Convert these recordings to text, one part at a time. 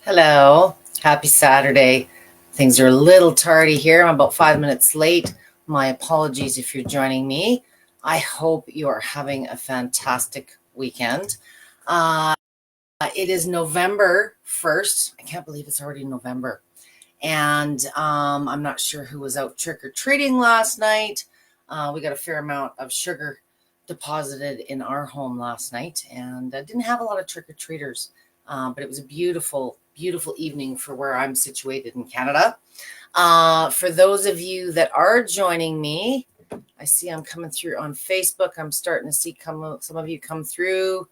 Hello, happy Saturday. Things are a little tardy here. I'm about 5 minutes late. My apologies if you're joining me. I hope you are having a fantastic weekend. It is November 1st. I can't believe it's already November. And I'm not sure who was out trick-or-treating last night. We got a fair amount of sugar deposited in our home last night, and I didn't have a lot of trick-or-treaters. But it was a beautiful, beautiful evening for where I'm situated in Canada. For those of you that are joining me, I see I'm coming through on Facebook. I'm starting to see some of you come through.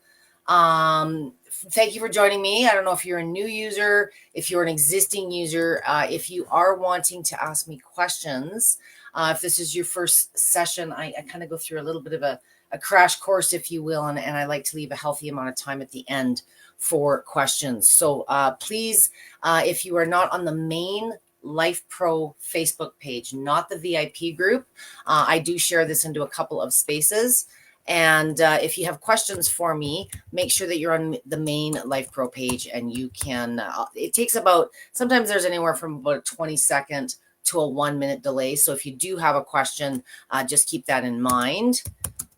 Thank you for joining me. I don't know if you're a new user, if you're an existing user, if you are wanting to ask me questions. If this is your first session, I kind of go through a little bit of a crash course, if you will, and I like to leave a healthy amount of time at the end for questions. So please, if you are not on the main Lifepro Facebook page, not the VIP group, I do share this into a couple of spaces. And if you have questions for me, make sure that you're on the main Lifepro page, and you can, it takes about, sometimes there's anywhere from about a 20-second to a 1-minute delay. So if you do have a question, just keep that in mind.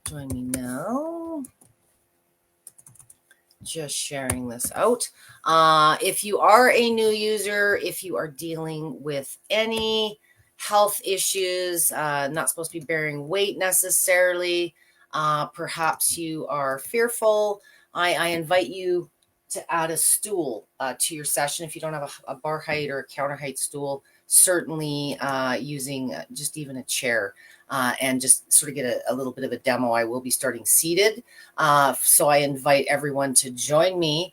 Join me now. Just sharing this out. If you are a new user, if you are dealing with any health issues, not supposed to be bearing weight necessarily, perhaps you are fearful, I invite you to add a stool to your session. If you don't have a bar height or a counter height stool, certainly using just even a chair. And just sort of get a little bit of a demo. I will be starting seated. So I invite everyone to join me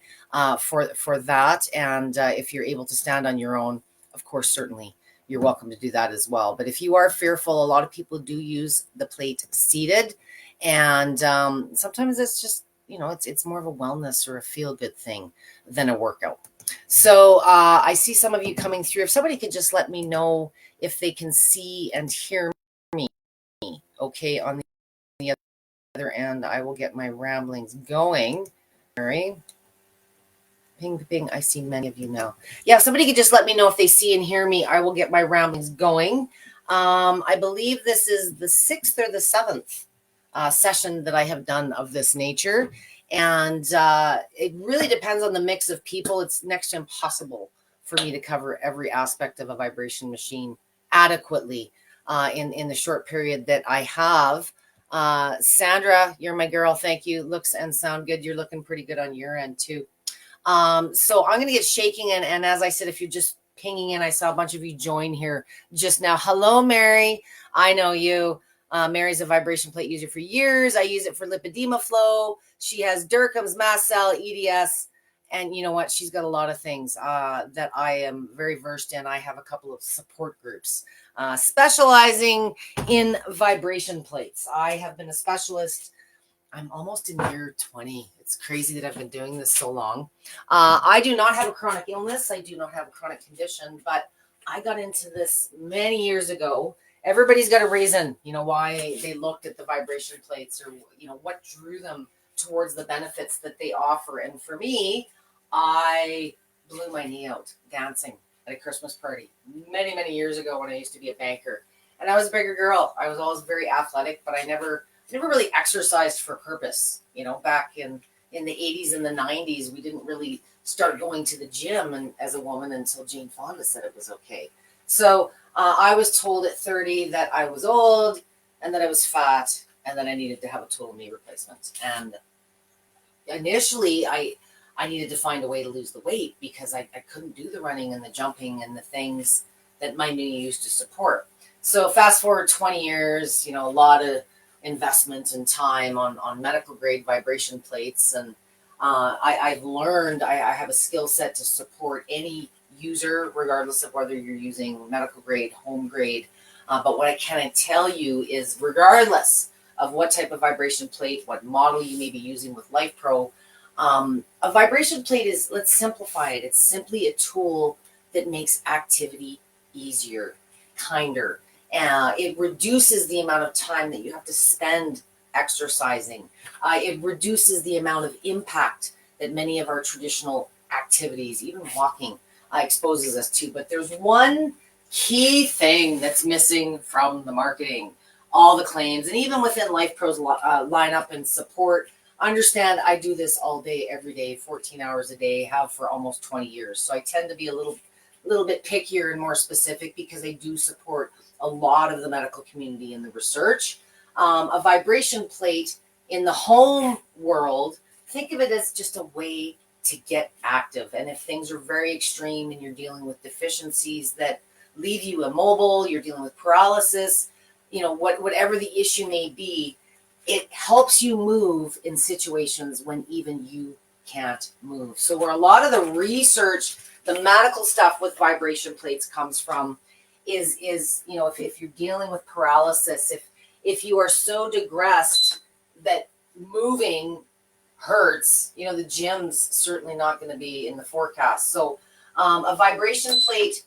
for that. And if you're able to stand on your own, of course, certainly you're welcome to do that as well. But if you are fearful, a lot of people do use the plate seated. And sometimes it's just, it's more of a wellness or a feel-good thing than a workout. So I see some of you coming through. If somebody could just let me know if they can see and hear me. Okay, on the other end, I will get my ramblings going. Ping, ping. I see many of you now. Yeah, somebody could just let me know if they see and hear me. I will get my ramblings going. I believe this is the 6th or the 7th session that I have done of this nature. And it really depends on the mix of people. It's next to impossible for me to cover every aspect of a vibration machine adequately in the short period that I have. Sandra, you're my girl. Thank you. Looks and sound good. You're looking pretty good on your end too. So I'm going to get shaking. And as I said, if you're just pinging in, I saw a bunch of you join here just now. Hello, Mary. I know you. Mary's a vibration plate user for years. I use it for lipedema flow. She has Durkheim's, mast cell, EDS. And you know what? She's got a lot of things that I am very versed in. I have a couple of support groups specializing in vibration plates. I have been a specialist. I'm almost in year 20. It's crazy that I've been doing this so long. I do not have a chronic illness. I do not have a chronic condition, but I got into this many years ago. Everybody's got a reason, why they looked at the vibration plates, or, what drew them towards the benefits that they offer. And for me, I blew my knee out dancing at a Christmas party many, many years ago when I used to be a banker. And I was a bigger girl. I was always very athletic, but I never really exercised for purpose. Back in the 80s and the 90s, we didn't really start going to the gym and as a woman until Jane Fonda said it was okay. So I was told at 30 that I was old and that I was fat and that I needed to have a total knee replacement. And initially, I needed to find a way to lose the weight because I couldn't do the running and the jumping and the things that my knee used to support. So fast forward 20 years, a lot of investment and time on medical grade vibration plates. And I've learned I have a skill set to support any user, regardless of whether you're using medical grade, home grade. But what I can tell you is, regardless of what type of vibration plate, what model you may be using with Lifepro, a vibration plate is, let's simplify it. It's simply a tool that makes activity easier, kinder. It reduces the amount of time that you have to spend exercising. It reduces the amount of impact that many of our traditional activities, even walking exposes us to. But there's one key thing that's missing from the marketing, all the claims, and even within Lifepro's lineup and support. Understand, I do this all day, every day, 14 hours a day, have for almost 20 years. So I tend to be a little bit pickier and more specific because I do support a lot of the medical community in the research. A vibration plate in the home world, think of it as just a way to get active. And if things are very extreme and you're dealing with deficiencies that leave you immobile, you're dealing with paralysis, whatever the issue may be, it helps you move in situations when even you can't move. So where a lot of the research, the medical stuff with vibration plates comes from is if you're dealing with paralysis, if you are so digressed that moving hurts, the gym's certainly not going to be in the forecast. So a vibration plate,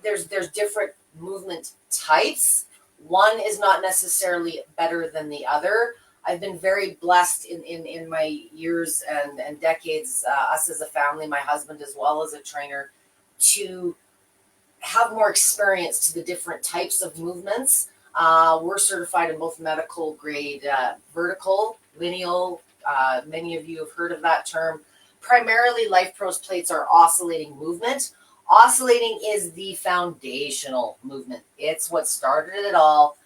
there's different movement types. One is not necessarily better than the other. I've been very blessed in my years and decades, us as a family, my husband as well as a trainer, to have more experience to the different types of movements. We're certified in both medical grade vertical, lineal. Many of you have heard of that term. Primarily, Lifepro's plates are oscillating movement. Oscillating is the foundational movement. It's what started it all.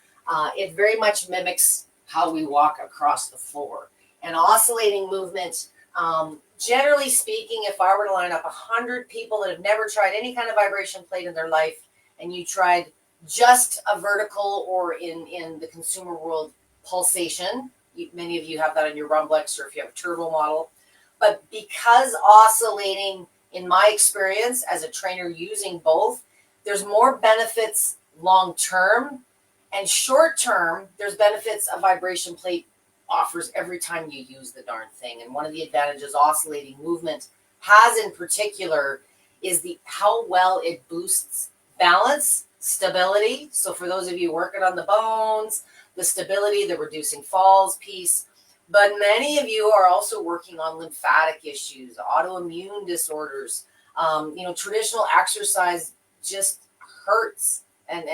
It very much mimics how we walk across the floor. And oscillating movement, generally speaking, if I were to line up 100 people that have never tried any kind of vibration plate in their life, and you tried just a vertical, or in the consumer world, Pulsation, many of you have that on your Rumblex, or if you have a turbo model. But because oscillating, in my experience as a trainer using both, there's more benefits long term, and short term, there's benefits a vibration plate offers every time you use the darn thing. And one of the advantages oscillating movement has in particular is how well it boosts balance, stability. So for those of you working on the bones, the stability, the reducing falls piece. But many of you are also working on lymphatic issues, autoimmune disorders. Traditional exercise just hurts and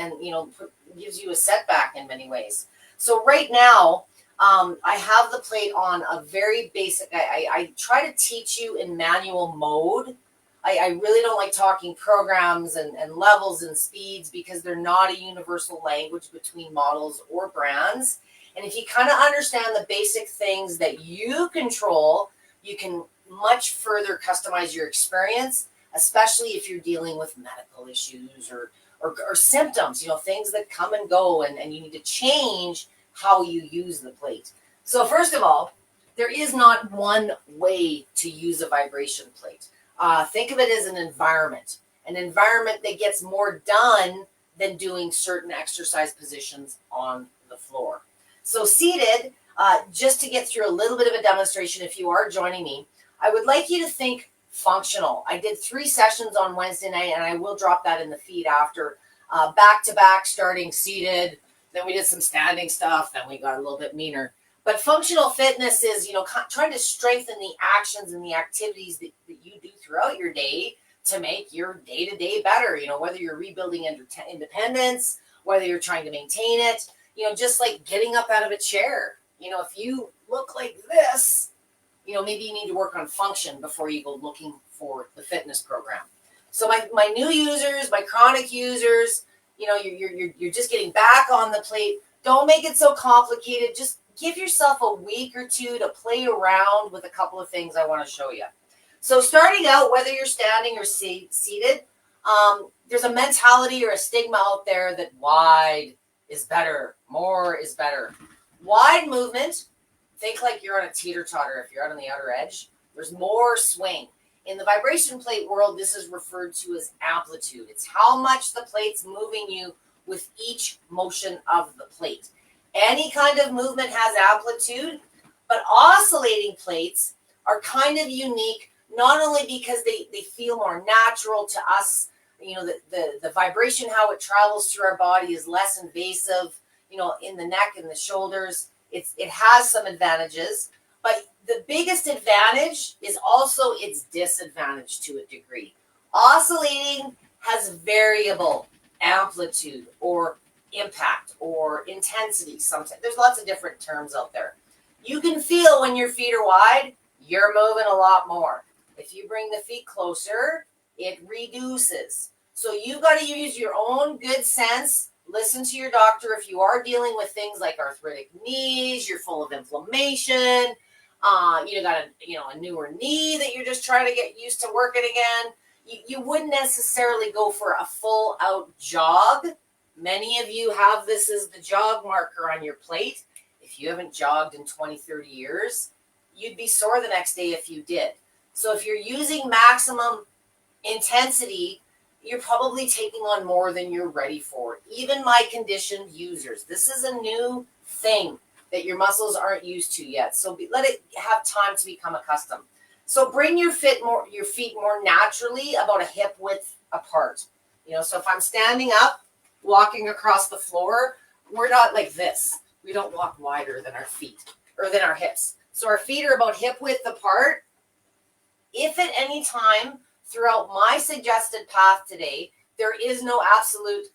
gives you a setback in many ways. So right now, I have the plate on a very basic. I try to teach you in manual mode. I really don't like talking programs and levels and speeds because they're not a universal language between models or brands. And if you kind of understand the basic things that you control, you can much further customize your experience, especially if you're dealing with medical issues or symptoms, things that come and go, and you need to change how you use the plate. So first of all, there is not one way to use a vibration plate. Think of it as an environment that gets more done than doing certain exercise positions on the floor. So seated, just to get through a little bit of a demonstration, if you are joining me, I would like you to think functional. I did 3 sessions on Wednesday night, and I will drop that in the feed after, back to back, starting seated. Then we did some standing stuff. Then we got a little bit meaner. But functional fitness is, trying to strengthen the actions and the activities that you do throughout your day to make your day-to-day better. Whether you're rebuilding independence, whether you're trying to maintain it, just like getting up out of a chair. If you look like this, maybe you need to work on function before you go looking for the fitness program. So my new users, my chronic users, you're just getting back on the plate. Don't make it so complicated. Just give yourself a week or two to play around with a couple of things I want to show you. So starting out, whether you're standing or seated, there's a mentality or a stigma out there that wide is better, more is better. Wide movement, think like you're on a teeter-totter if you're out on the outer edge. There's more swing. In the vibration plate world, this is referred to as amplitude. It's how much the plate's moving you with each motion of the plate. Any kind of movement has amplitude, but oscillating plates are kind of unique, not only because they feel more natural to us, the vibration, how it travels through our body is less invasive, in the neck and the shoulders. It has some advantages, But the biggest advantage is also its disadvantage to a degree. Oscillating has variable amplitude or impact or intensity. Sometimes there's lots of different terms out there. You can feel when your feet are wide, you're moving a lot more. If you bring the feet closer, it reduces. So you got to use your own good sense. Listen to your doctor if you are dealing with things like arthritic knees, you're full of inflammation, you got a newer knee that you're just trying to get used to working again. You wouldn't necessarily go for a full out jog. Many of you have this as the jog marker on your plate. If you haven't jogged in 20, 30 years, you'd be sore the next day if you did. So if you're using maximum intensity, you're probably taking on more than you're ready for. Even my conditioned users, this is a new thing that your muscles aren't used to yet. So let it have time to become accustomed. So bring your feet more naturally about a hip width apart. So if I'm standing up, walking across the floor, we're not like this. We don't walk wider than our feet or than our hips. So our feet are about hip width apart. If at any time throughout my suggested path today, there is no absolute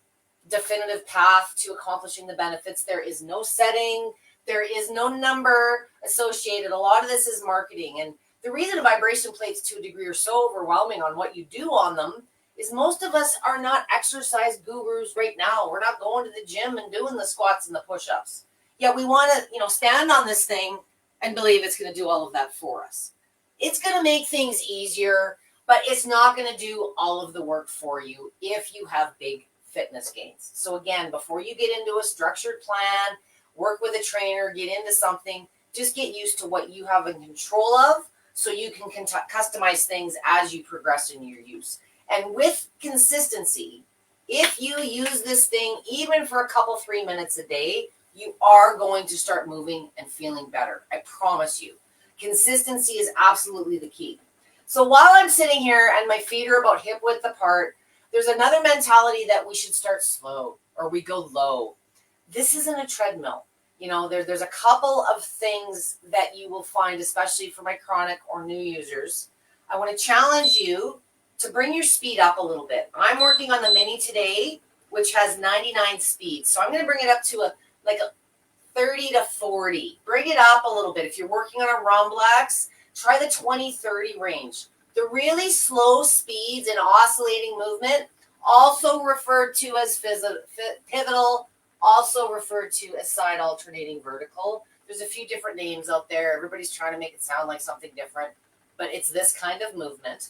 definitive path to accomplishing the benefits. There is no setting. There is no number associated. A lot of this is marketing. And the reason vibration plates to a degree are so overwhelming on what you do on them is most of us are not exercise gurus right now. We're not going to the gym and doing the squats and the push-ups. Yeah, we want to, stand on this thing and believe it's going to do all of that for us. It's going to make things easier, but it's not going to do all of the work for you if you have big fitness gains. So again, before you get into a structured plan, work with a trainer, get into something, just get used to what you have in control of so you can customize things as you progress in your use. And with consistency, if you use this thing even for a couple, 3 minutes a day, you are going to start moving and feeling better. I promise you. Consistency is absolutely the key. So while I'm sitting here and my feet are about hip width apart, there's another mentality that we should start slow or we go low. This isn't a treadmill. There's a couple of things that you will find, especially for my chronic or new users. I want to challenge you to bring your speed up a little bit. I'm working on the Mini today, which has 99 speed. So I'm going to bring it up to a 30 to 40. Bring it up a little bit. If you're working on a Rumblex, try the 20-30 range. The really slow speeds in oscillating movement, also referred to as pivotal, also referred to as side alternating vertical. There's a few different names out there. Everybody's trying to make it sound like something different, but it's this kind of movement.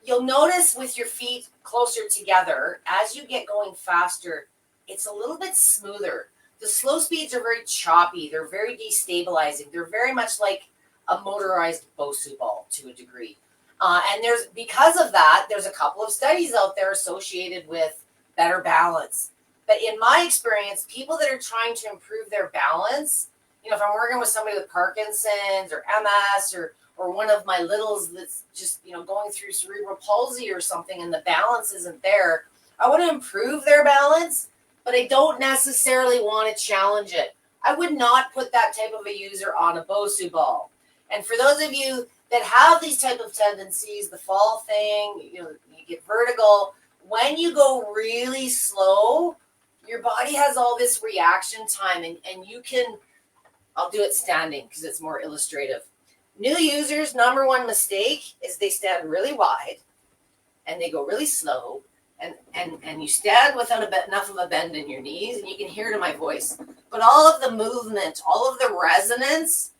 You'll notice with your feet closer together, as you get going faster, it's a little bit smoother. The slow speeds are very choppy. They're very destabilizing. They're very much like a motorized Bosu ball to a degree. And because of that, there's a couple of studies out there associated with better balance. But in my experience, people that are trying to improve their balance, if I'm working with somebody with Parkinson's or MS or one of my littles that's just, going through cerebral palsy or something and the balance isn't there, I want to improve their balance, but I don't necessarily want to challenge it. I would not put that type of a user on a Bosu ball. And for those of you that have these type of tendencies, the fall thing, you get vertigo, when you go really slow, your body has all this reaction time and you can, I'll do it standing because it's more illustrative. New users, number one mistake is they stand really wide and they go really slow and you stand without enough of a bend in your knees, and you can hear it in my voice. But all of the movement, all of the resonance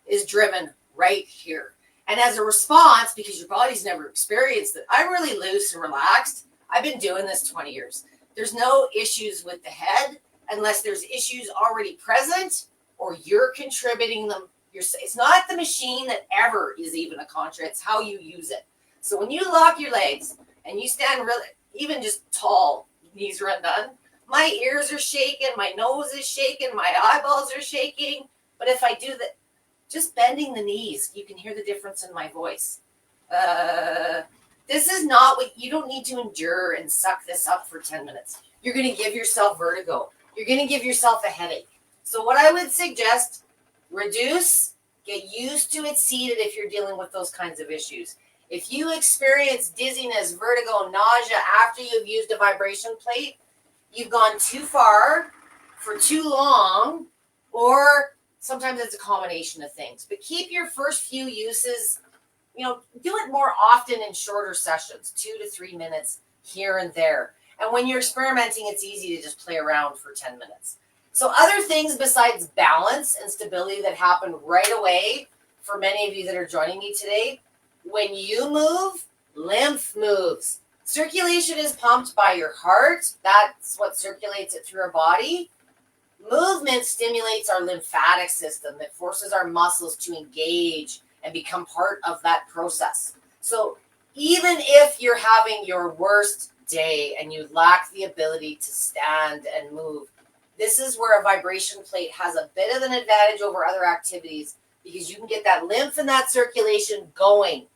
is driven right here. And as a response, because your body's never experienced it, I'm really loose and relaxed. I've been doing this 20 years. There's no issues with the head unless there's issues already present or you're contributing them. It's not the machine that ever is even a contra. It's how you use it. So when you lock your legs and you stand really, even just tall, knees are undone, my ears are shaking, my nose is shaking, my eyeballs are shaking. But if I do that, just bending the knees, you can hear the difference in my voice. This is not what you don't need to endure and suck this up for 10 minutes. You're going to give yourself vertigo. You're going to give yourself a headache. So what I would suggest, reduce Get used to it seated if you're dealing with those kinds of issues. If you experience dizziness, vertigo, nausea after you've used a vibration plate, you've gone too far for too long, or sometimes it's a combination of things. But keep your first few uses, do it more often in shorter sessions, 2 to 3 minutes here and there. And when you're experimenting, it's easy to just play around for 10 minutes. So other things besides balance and stability that happen right away for many of you that are joining me today, when you move, lymph moves. Circulation is pumped by your heart. That's what circulates it through our body. Movement stimulates our lymphatic system. It forces our muscles to engage and become part of that process. So even if you're having your worst day and you lack the ability to stand and move, this is where a vibration plate has a bit of an advantage over other activities, because you can get that lymph and that circulation going.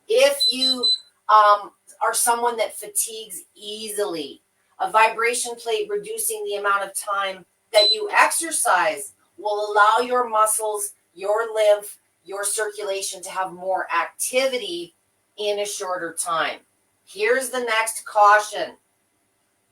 If you are someone that fatigues easily, a vibration plate reducing the amount of time that you exercise will allow your muscles, your lymph, your circulation to have more activity in a shorter time. Here's the next caution.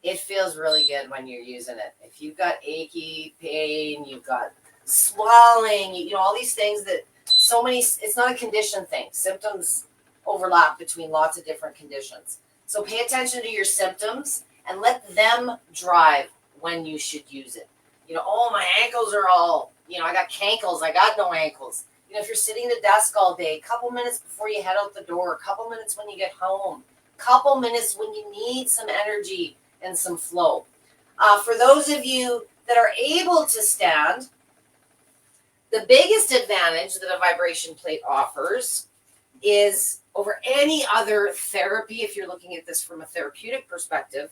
It feels really good when you're using it. If you've got achy pain, you've got swelling, all these things that it's not a condition thing. Symptoms overlap between lots of different conditions. So pay attention to your symptoms and let them drive when you should use it. My ankles are all, I got cankles, I got no ankles. If you're sitting at a desk all day, a couple minutes before you head out the door, a couple minutes when you get home, a couple minutes when you need some energy and some flow. For those of you that are able to stand, the biggest advantage that a vibration plate offers is over any other therapy, if you're looking at this from a therapeutic perspective,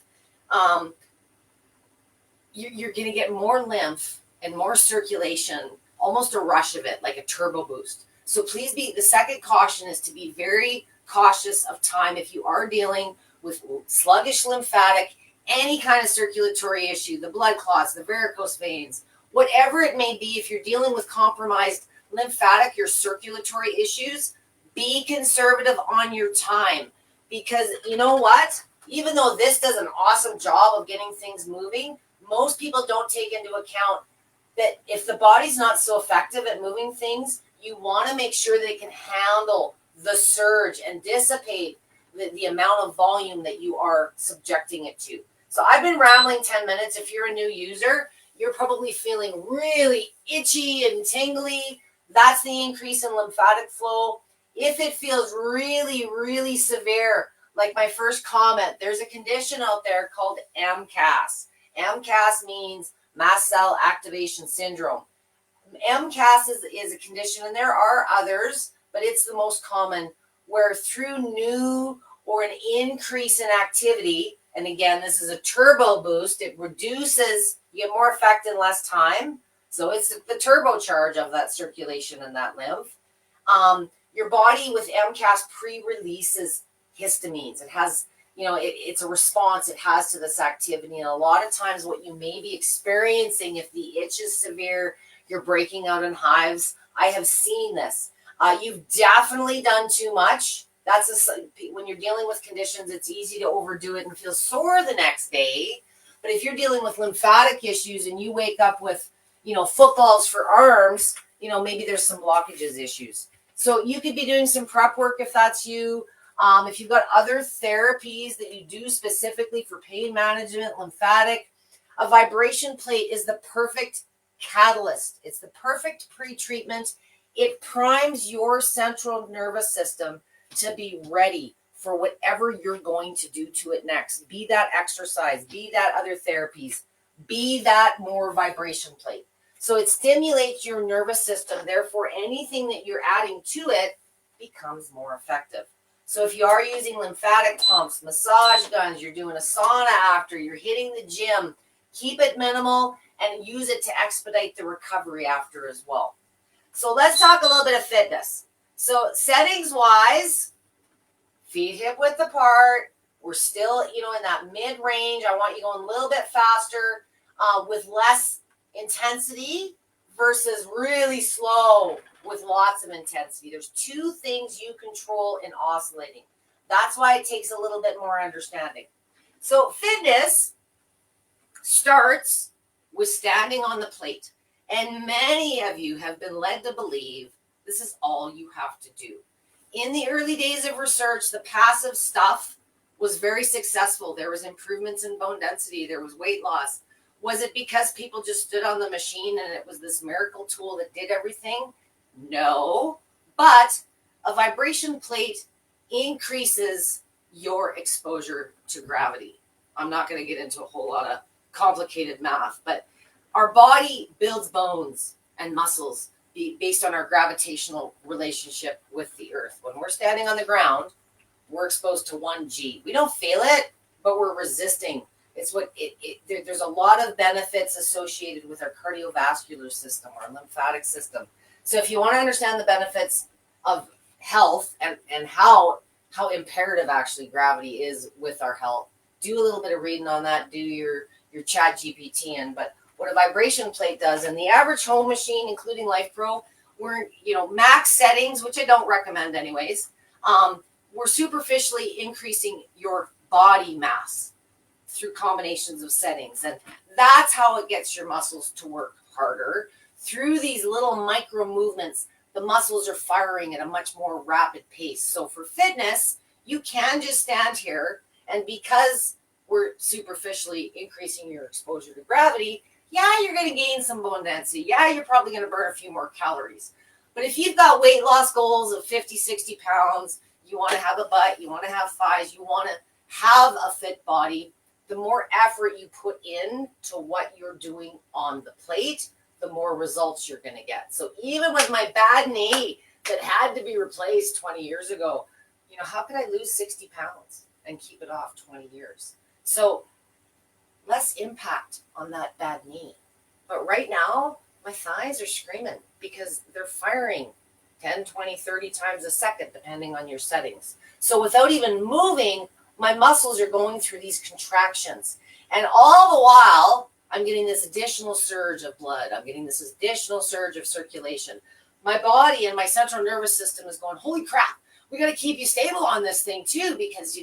you're going to get more lymph and more circulation, almost a rush of it, like a turbo boost. So please the second caution is to be very cautious of time if you are dealing with sluggish lymphatic, any kind of circulatory issue, the blood clots, the varicose veins, whatever it may be. If you're dealing with compromised lymphatic, your circulatory issues, be conservative on your time, because you know what? Even though this does an awesome job of getting things moving, most people don't take into account that if the body's not so effective at moving things, you want to make sure they can handle the surge and dissipate the amount of volume that you are subjecting it to. So I've been rambling 10 minutes. If you're a new user, you're probably feeling really itchy and tingly. That's the increase in lymphatic flow. If it feels really, really severe, like my first comment, there's a condition out there called MCAS. MCAS means mast cell activation syndrome. MCAS is a condition, and there are others, but it's the most common, where through new or an increase in activity, and again, this is a turbo boost, it reduces, you get more effect in less time. So it's the turbocharge of that circulation and that lymph. Your body with MCAS pre-releases histamines. It has, it's a response it has to this activity. And a lot of times what you may be experiencing, if the itch is severe, you're breaking out in hives. I have seen this. You've definitely done too much. When you're dealing with conditions, it's easy to overdo it and feel sore the next day. But if you're dealing with lymphatic issues and you wake up with, footballs for arms, maybe there's some blockages issues. So you could be doing some prep work if that's you. If you've got other therapies that you do specifically for pain management, lymphatic, a vibration plate is the perfect catalyst. It's the perfect pre-treatment. It primes your central nervous system to be ready for whatever you're going to do to it next. Be that exercise, be that other therapies, be that more vibration plate. So it stimulates your nervous system. Therefore, anything that you're adding to it becomes more effective. So if you are using lymphatic pumps, massage guns, you're doing a sauna after, you're hitting the gym, keep it minimal and use it to expedite the recovery after as well. So let's talk a little bit of fitness. So settings wise, feet hip width apart. We're still, in that mid range. I want you going a little bit faster with less intensity versus really slow with lots of intensity. There's two things you control in oscillating. That's why it takes a little bit more understanding. So fitness starts with standing on the plate. And many of you have been led to believe this is all you have to do. In the early days of research, the passive stuff was very successful. There was improvements in bone density. There was weight loss. Was it because people just stood on the machine and it was this miracle tool that did everything? No. But a vibration plate increases your exposure to gravity. I'm not going to get into a whole lot of complicated math, but our body builds bones and muscles based on our gravitational relationship with the earth. When we're standing on the ground, we're exposed to 1G. We don't feel it, but we're resisting. It's what there's a lot of benefits associated with our cardiovascular system, our lymphatic system. So if you want to understand the benefits of health and how imperative actually gravity is with our health, do a little bit of reading on that, do your chat GPT in. But what a vibration plate does, and the average home machine, including Lifepro, we're max settings, which I don't recommend anyways. We're superficially increasing your body mass through combinations of settings, and that's how it gets your muscles to work harder. Through these little micro movements, the muscles are firing at a much more rapid pace. So for fitness, you can just stand here, and because we're superficially increasing your exposure to gravity, yeah, you're going to gain some bone density. Yeah, you're probably going to burn a few more calories. But if you've got weight loss goals of 50, 60 pounds, you want to have a butt, you want to have thighs, you want to have a fit body, the more effort you put in to what you're doing on the plate, the more results you're going to get. So even with my bad knee that had to be replaced 20 years ago, how could I lose 60 pounds and keep it off 20 years? So less impact on that bad knee. But right now, my thighs are screaming because they're firing 10, 20, 30 times a second, depending on your settings. So without even moving, my muscles are going through these contractions. And all the while, I'm getting this additional surge of blood. I'm getting this additional surge of circulation. My body and my central nervous system is going, holy crap, we got to keep you stable on this thing too, because,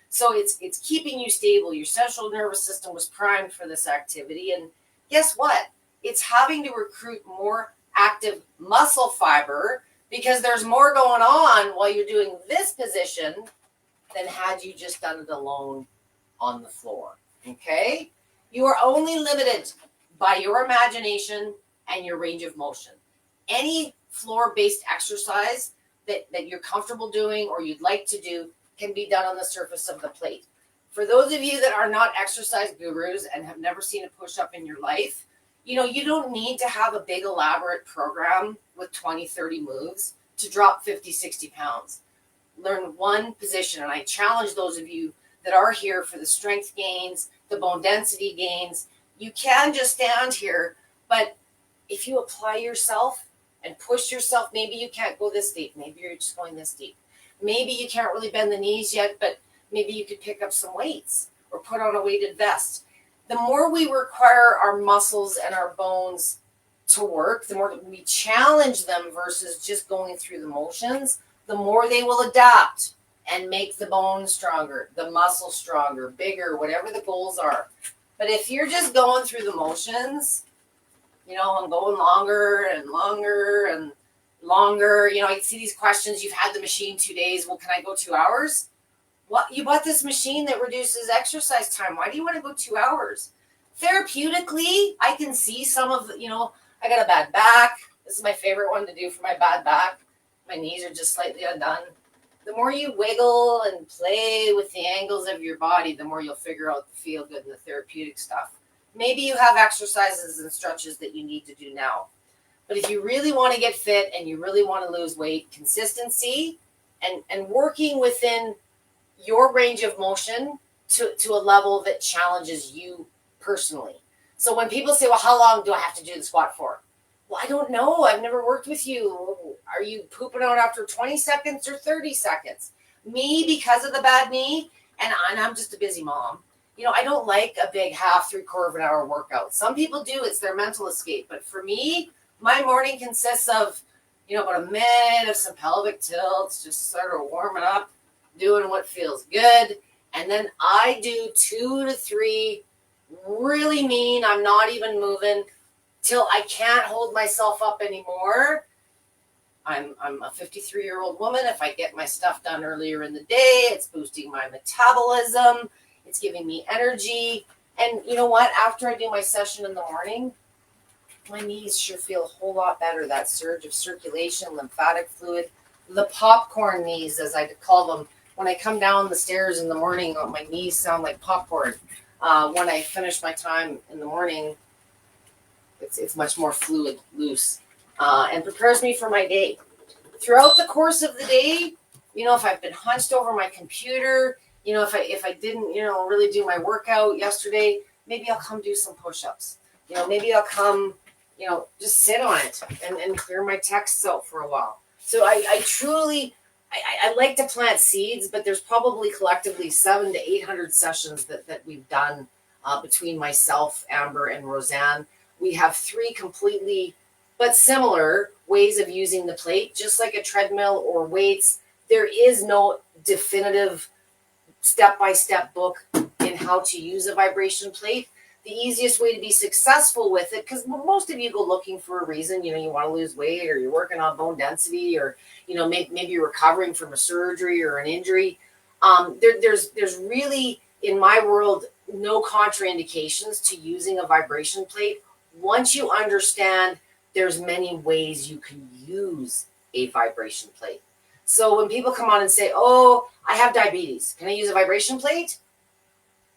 so it's keeping you stable. Your central nervous system was primed for this activity. And guess what? It's having to recruit more active muscle fiber because there's more going on while you're doing this position than had you just done it alone on the floor. Okay? You are only limited by your imagination and your range of motion. Any floor-based exercise that you're comfortable doing or you'd like to do can be done on the surface of the plate. For those of you that are not exercise gurus and have never seen a push-up in your life, you don't need to have a big elaborate program with 20, 30 moves to drop 50, 60 pounds. Learn one position, and I challenge those of you that are here for the strength gains, the bone density gains. You can just stand here, but if you apply yourself and push yourself, maybe you can't go this deep. Maybe you're just going this deep. Maybe you can't really bend the knees yet, but maybe you could pick up some weights or put on a weighted vest. The more we require our muscles and our bones to work, the more we challenge them versus just going through the motions, the more they will adapt and make the bone stronger, the muscle stronger, bigger, whatever the goals are. But if you're just going through the motions, I'm going longer and longer and longer. I see these questions. You've had the machine 2 days. Well, can I go 2 hours? What? You bought this machine that reduces exercise time. Why do you want to go 2 hours? Therapeutically, I can see some of I got a bad back. This is my favorite one to do for my bad back. My knees are just slightly undone. The more you wiggle and play with the angles of your body, the more you'll figure out the feel good and the therapeutic stuff. Maybe you have exercises and stretches that you need to do now. But if you really want to get fit and you really want to lose weight, consistency and working within your range of motion to a level that challenges you personally. So when people say, well, how long do I have to do the squat for? Well, I don't know. I've never worked with you. Are you pooping out after 20 seconds or 30 seconds? Me, because of the bad knee, and I'm just a busy mom. I don't like a big half, 3/4 of an hour workout. Some people do. It's their mental escape. But for me, my morning consists of about a minute of some pelvic tilts, just sort of warming up, doing what feels good. And then I do 2 to 3 really mean, I'm not even moving till I can't hold myself up anymore. I'm a 53-year-old woman. If I get my stuff done earlier in the day, it's boosting my metabolism. It's giving me energy. And you know what? After I do my session in the morning, my knees sure feel a whole lot better. That surge of circulation, lymphatic fluid, the popcorn knees, as I call them. When I come down the stairs in the morning, my knees sound like popcorn. When I finish my time in the morning, it's much more fluid, loose, and prepares me for my day. Throughout the course of the day, if I've been hunched over my computer, if I didn't, really do my workout yesterday, maybe I'll come do some push-ups. Maybe I'll come, just sit on it and clear my texts out for a while. So I truly, I like to plant seeds, but there's probably collectively 700 to 800 sessions that we've done between myself, Amber, and Roseanne. We have 3 completely but similar ways of using the plate, just like a treadmill or weights. There is no definitive step-by-step book in how to use a vibration plate. The easiest way to be successful with it, because most of you go looking for a reason, you want to lose weight, or you're working on bone density, or maybe you're recovering from a surgery or an injury. There's really, in my world, no contraindications to using a vibration plate once you understand there's many ways you can use a vibration plate. So when people come on and say, oh, I have diabetes, can I use a vibration plate?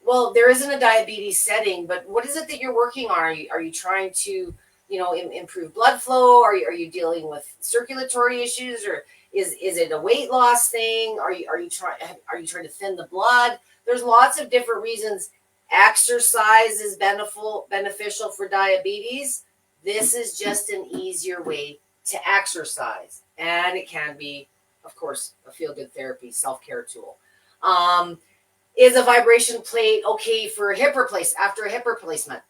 Well, there isn't a diabetes setting, but what is it that you're working on? Are you trying to, improve blood flow? Are you dealing with circulatory issues, or is it a weight loss thing? Are you trying to thin the blood? There's lots of different reasons. Exercise is beneficial for diabetes. This is just an easier way to exercise, and it can be, of course, a feel-good therapy, self-care tool. Is a vibration plate okay for a hip replacement after a hip replacement?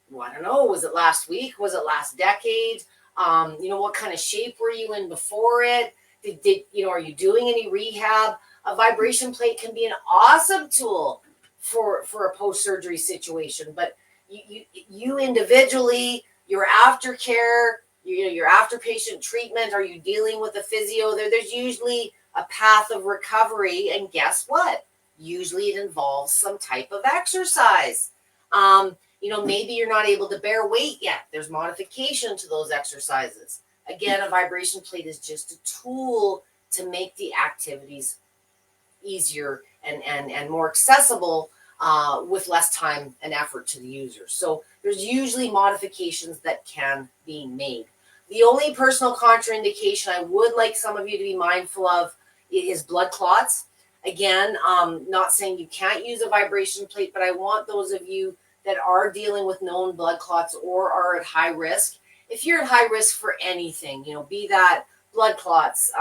Well, I don't know. Was it last week? Was it last decade? What kind of shape were you in before it? Are you doing any rehab? A vibration plate can be an awesome tool for a post-surgery situation, but you individually, your aftercare, your after patient treatment, are you dealing with a physio? There's usually a path of recovery, and guess what? Usually it involves some type of exercise. Maybe you're not able to bear weight yet. There's modification to those exercises. Again, a vibration plate is just a tool to make the activities easier and more accessible with less time and effort to the user. So there's usually modifications that can be made. The only personal contraindication I would like some of you to be mindful of is blood clots. Again, not saying you can't use a vibration plate, but I want those of you that are dealing with known blood clots or are at high risk. If you're at high risk for anything, be that blood clots,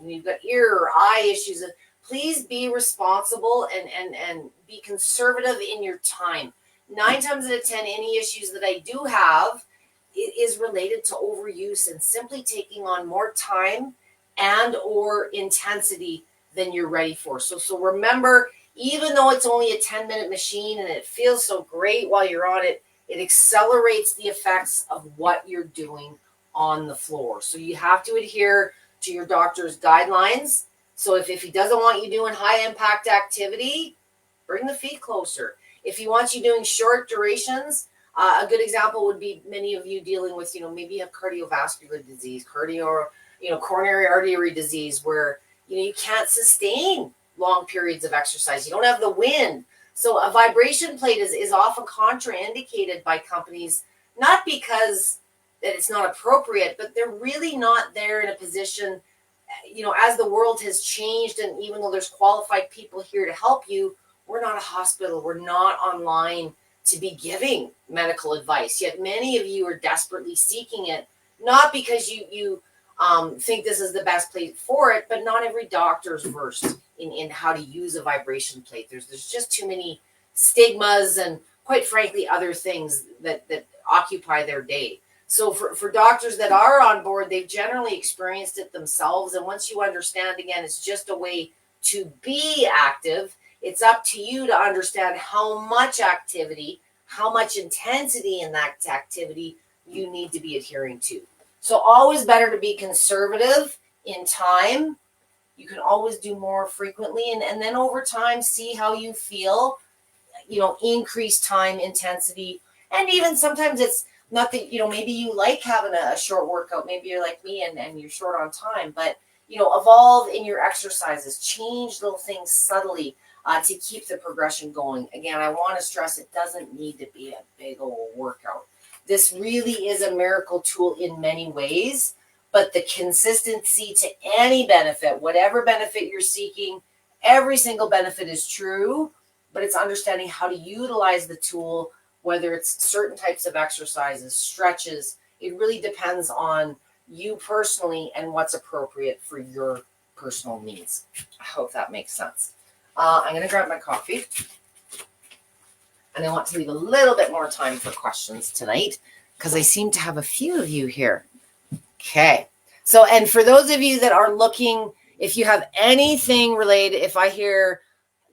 you've got ear or eye issues, please be responsible and be conservative in your time. 9 times out of 10, any issues that I do have is related to overuse and simply taking on more time and or intensity than you're ready for. So remember, even though it's only a 10-minute machine and it feels so great while you're on it, it accelerates the effects of what you're doing on the floor. So you have to adhere to your doctor's guidelines. So if he doesn't want you doing high impact activity, bring the feet closer. If he wants you doing short durations, a good example would be many of you dealing with, maybe you have cardiovascular disease, coronary artery disease, where, you can't sustain long periods of exercise. You don't have the wind. So a vibration plate is often contraindicated by companies, not because that it's not appropriate, but they're really not there in a position, as the world has changed, and even though there's qualified people here to help you, we're not a hospital. We're not online to be giving medical advice. Yet many of you are desperately seeking it, not because you think this is the best plate for it, but not every doctor is versed in how to use a vibration plate. There's just too many stigmas and, quite frankly, other things that occupy their day. So for doctors that are on board, they've generally experienced it themselves. And once you understand, again, it's just a way to be active. It's up to you to understand how much activity, how much intensity in that activity you need to be adhering to. So always better to be conservative in time. You can always do more frequently, and then over time, see how you feel, increase time intensity. And even sometimes it's not that, maybe you like having a short workout. Maybe you're like me and you're short on time, but, evolve in your exercises, change little things subtly to keep the progression going. Again, I want to stress it doesn't need to be a big old workout. This really is a miracle tool in many ways, but the consistency to any benefit, whatever benefit you're seeking, every single benefit is true, but it's understanding how to utilize the tool, whether it's certain types of exercises, stretches. It really depends on you personally and what's appropriate for your personal needs. I hope that makes sense. I'm going to grab my coffee. And I want to leave a little bit more time for questions tonight because I seem to have a few of you here. Okay. So, and for those of you that are looking, if you have anything related, if I hear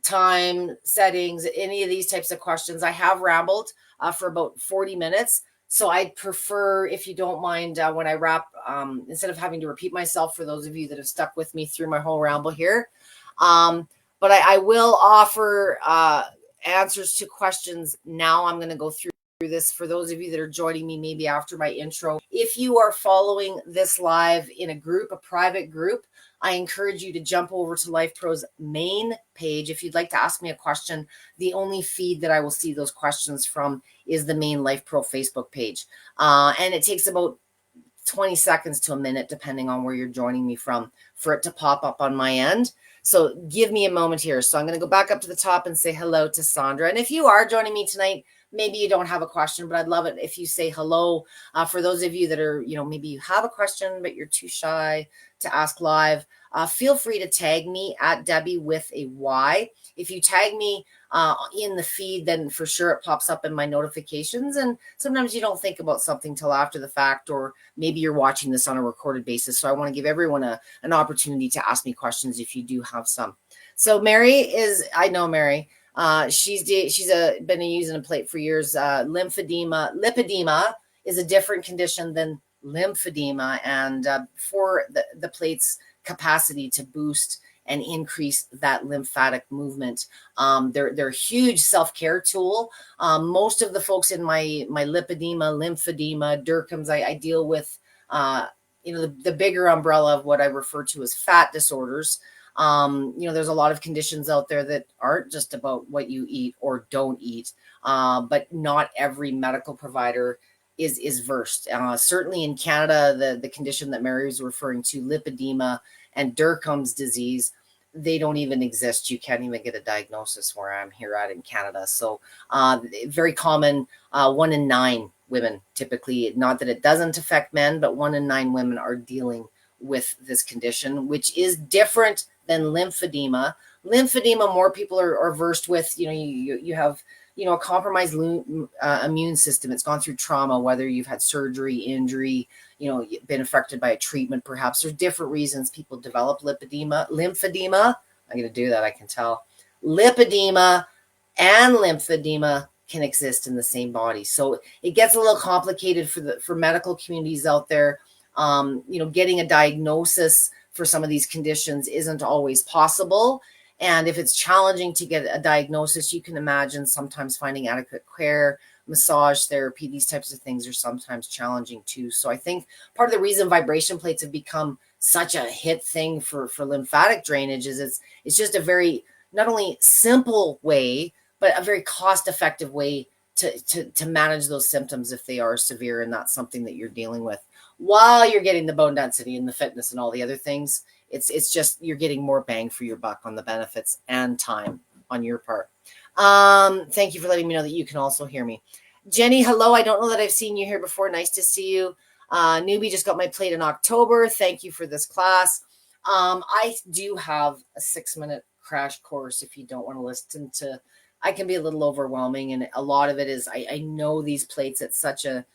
time, settings, any of these types of questions, I have rambled for about 40 minutes. So I'd prefer, if you don't mind, when I wrap, instead of having to repeat myself for those of you that have stuck with me through my whole ramble here. But I will offer answers to questions now. I'm going to go through this for those of you that are joining me maybe after my intro. If you are following this live in a group, a private group, I encourage you to jump over to Lifepro's main page. If you'd like to ask me a question, the only feed that I will see those questions from is the main Lifepro Facebook page. And it takes about 20 seconds to a minute, depending on where you're joining me from, for it to pop up on my end. So give me a moment here. So I'm going to go back up to the top and say hello to Sandra. And if you are joining me tonight, maybe you don't have a question, but I'd love it if you say hello. For those of you that are, maybe you have a question, but you're too shy to ask live, feel free to tag me at Debby with a Y. If you tag me in the feed, then for sure it pops up in my notifications. And sometimes you don't think about something till after the fact, or maybe you're watching this on a recorded basis. So I want to give everyone an opportunity to ask me questions if you do have some. So I know Mary. She's been using a plate for years. Lipedema is a different condition than lymphedema, and for the plate's capacity to boost and increase that lymphatic movement. They're a huge self-care tool. Most of the folks in my lipedema, lymphedema, Durkheim's, I deal with, the bigger umbrella of what I refer to as fat disorders. There's a lot of conditions out there that aren't just about what you eat or don't eat, but not every medical provider is versed. Certainly in Canada, the condition that Mary was referring to, lipedema and Durkheim's disease, they don't even exist. You can't even get a diagnosis where I'm here at in Canada. So very common, 1 in 9 women typically, not that it doesn't affect men, but 1 in 9 women are dealing with this condition, which is different than lymphedema. Lymphedema, more people are versed with. You have a compromised immune system. It's gone through trauma, whether you've had surgery, injury, been affected by a treatment, perhaps. There's different reasons people develop lymphedema. I'm going to do that, I can tell. Lipedema and lymphedema can exist in the same body. So it gets a little complicated for medical communities out there. Getting a diagnosis for some of these conditions isn't always possible. And if it's challenging to get a diagnosis, you can imagine sometimes finding adequate care, massage therapy, these types of things are sometimes challenging too. So I think part of the reason vibration plates have become such a hit thing for lymphatic drainage is it's just a very, not only simple way, but a very cost-effective way to manage those symptoms if they are severe and that's something that you're dealing with, while you're getting the bone density and the fitness and all the other things. It's just you're getting more bang for your buck on the benefits and time on your part. Thank you for letting me know that you can also hear me. Jenny, hello. I don't know that I've seen you here before. Nice to see you. Newbie just got my plate in October. Thank you for this class. I do have a 6-minute crash course if you don't want to listen to. I can be a little overwhelming, and a lot of it is I know these plates at such a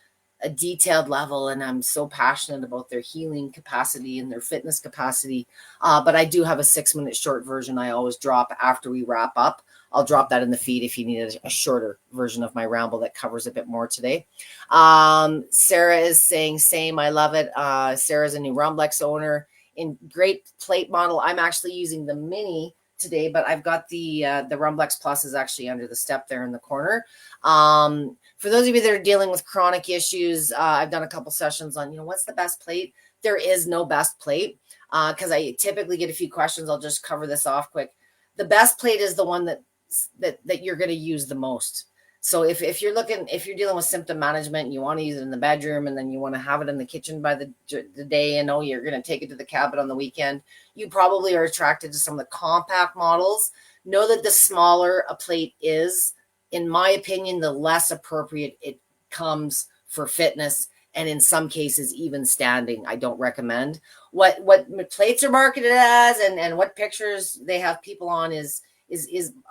a detailed level, and I'm so passionate about their healing capacity and their fitness capacity. But I do have a 6-minute short version I always drop after we wrap up. I'll drop that in the feed if you need a shorter version of my ramble that covers a bit more today. Sarah is saying, same, I love it. Sarah's a new Rumblex owner in great plate model. I'm actually using the mini today, but I've got the Rumblex Plus is actually under the step there in the corner. For those of you that are dealing with chronic issues, I've done a couple sessions on, what's the best plate? There is no best plate because I typically get a few questions. I'll just cover this off quick. The best plate is the one that you're going to use the most. So if you're dealing with symptom management, you want to use it in the bedroom, and then you want to have it in the kitchen by the day, and you're going to take it to the cabin on the weekend, you probably are attracted to some of the compact models. Know that the smaller a plate is, in my opinion, the less appropriate it comes for fitness, and in some cases, even standing, I don't recommend. What plates are marketed as and what pictures they have people on is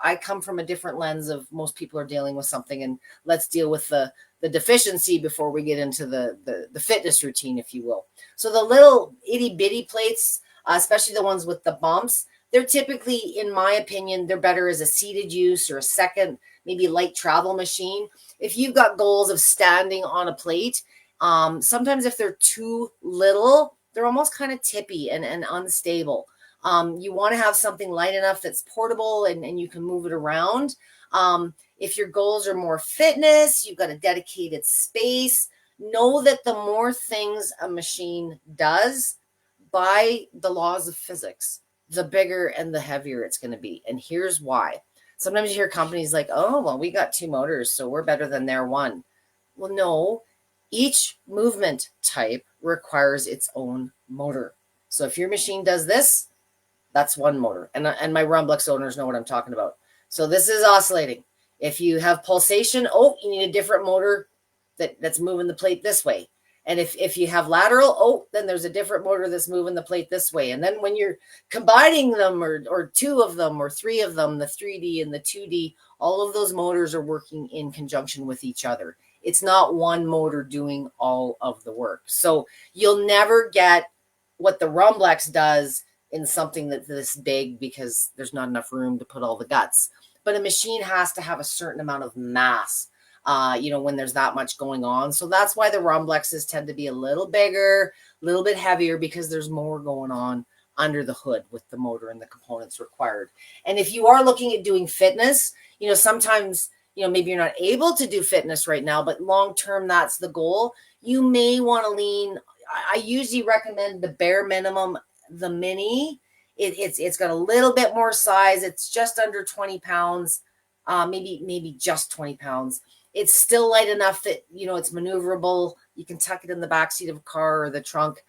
I come from a different lens of most people are dealing with something, and let's deal with the deficiency before we get into the fitness routine, if you will. So the little itty bitty plates, especially the ones with the bumps, they're typically, in my opinion, they're better as a seated use or a second, maybe light travel machine. If you've got goals of standing on a plate, sometimes if they're too little, they're almost kind of tippy and unstable. You want to have something light enough that's portable and you can move it around. If your goals are more fitness, you've got a dedicated space. Know that the more things a machine does, by the laws of physics, the bigger and the heavier it's going to be. And here's why. Sometimes you hear companies like, oh, well, we got 2 motors, so we're better than their one. Well, no, each movement type requires its own motor. So if your machine does this, that's one motor. And my Rumblex owners know what I'm talking about. So this is oscillating. If you have pulsation, you need a different motor that's moving the plate this way. And if you have lateral, then there's a different motor that's moving the plate this way. And then when you're combining them or 2 of them or 3 of them, the 3D and the 2D, all of those motors are working in conjunction with each other. It's not one motor doing all of the work. So you'll never get what the Rumblex does in something that's this big because there's not enough room to put all the guts. But a machine has to have a certain amount of mass, when there's that much going on. So that's why the Rumblexes tend to be a little bigger, a little bit heavier, because there's more going on under the hood with the motor and the components required. And if you are looking at doing fitness, sometimes, maybe you're not able to do fitness right now, but long-term, that's the goal. You may want to lean. I usually recommend the bare minimum, the mini. It's got a little bit more size. It's just under 20 pounds, maybe just 20 pounds. It's still light enough that, it's maneuverable. You can tuck it in the backseat of a car or the trunk.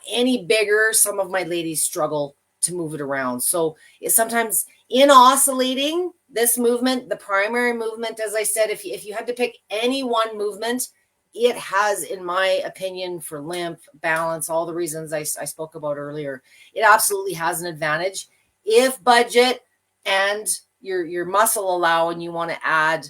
Any bigger, some of my ladies struggle to move it around. So it's sometimes in oscillating, this movement, the primary movement, as I said, if you had to pick any one movement, it has, in my opinion, for lymph, balance, all the reasons I spoke about earlier, it absolutely has an advantage. If budget and your muscle allow and you want to add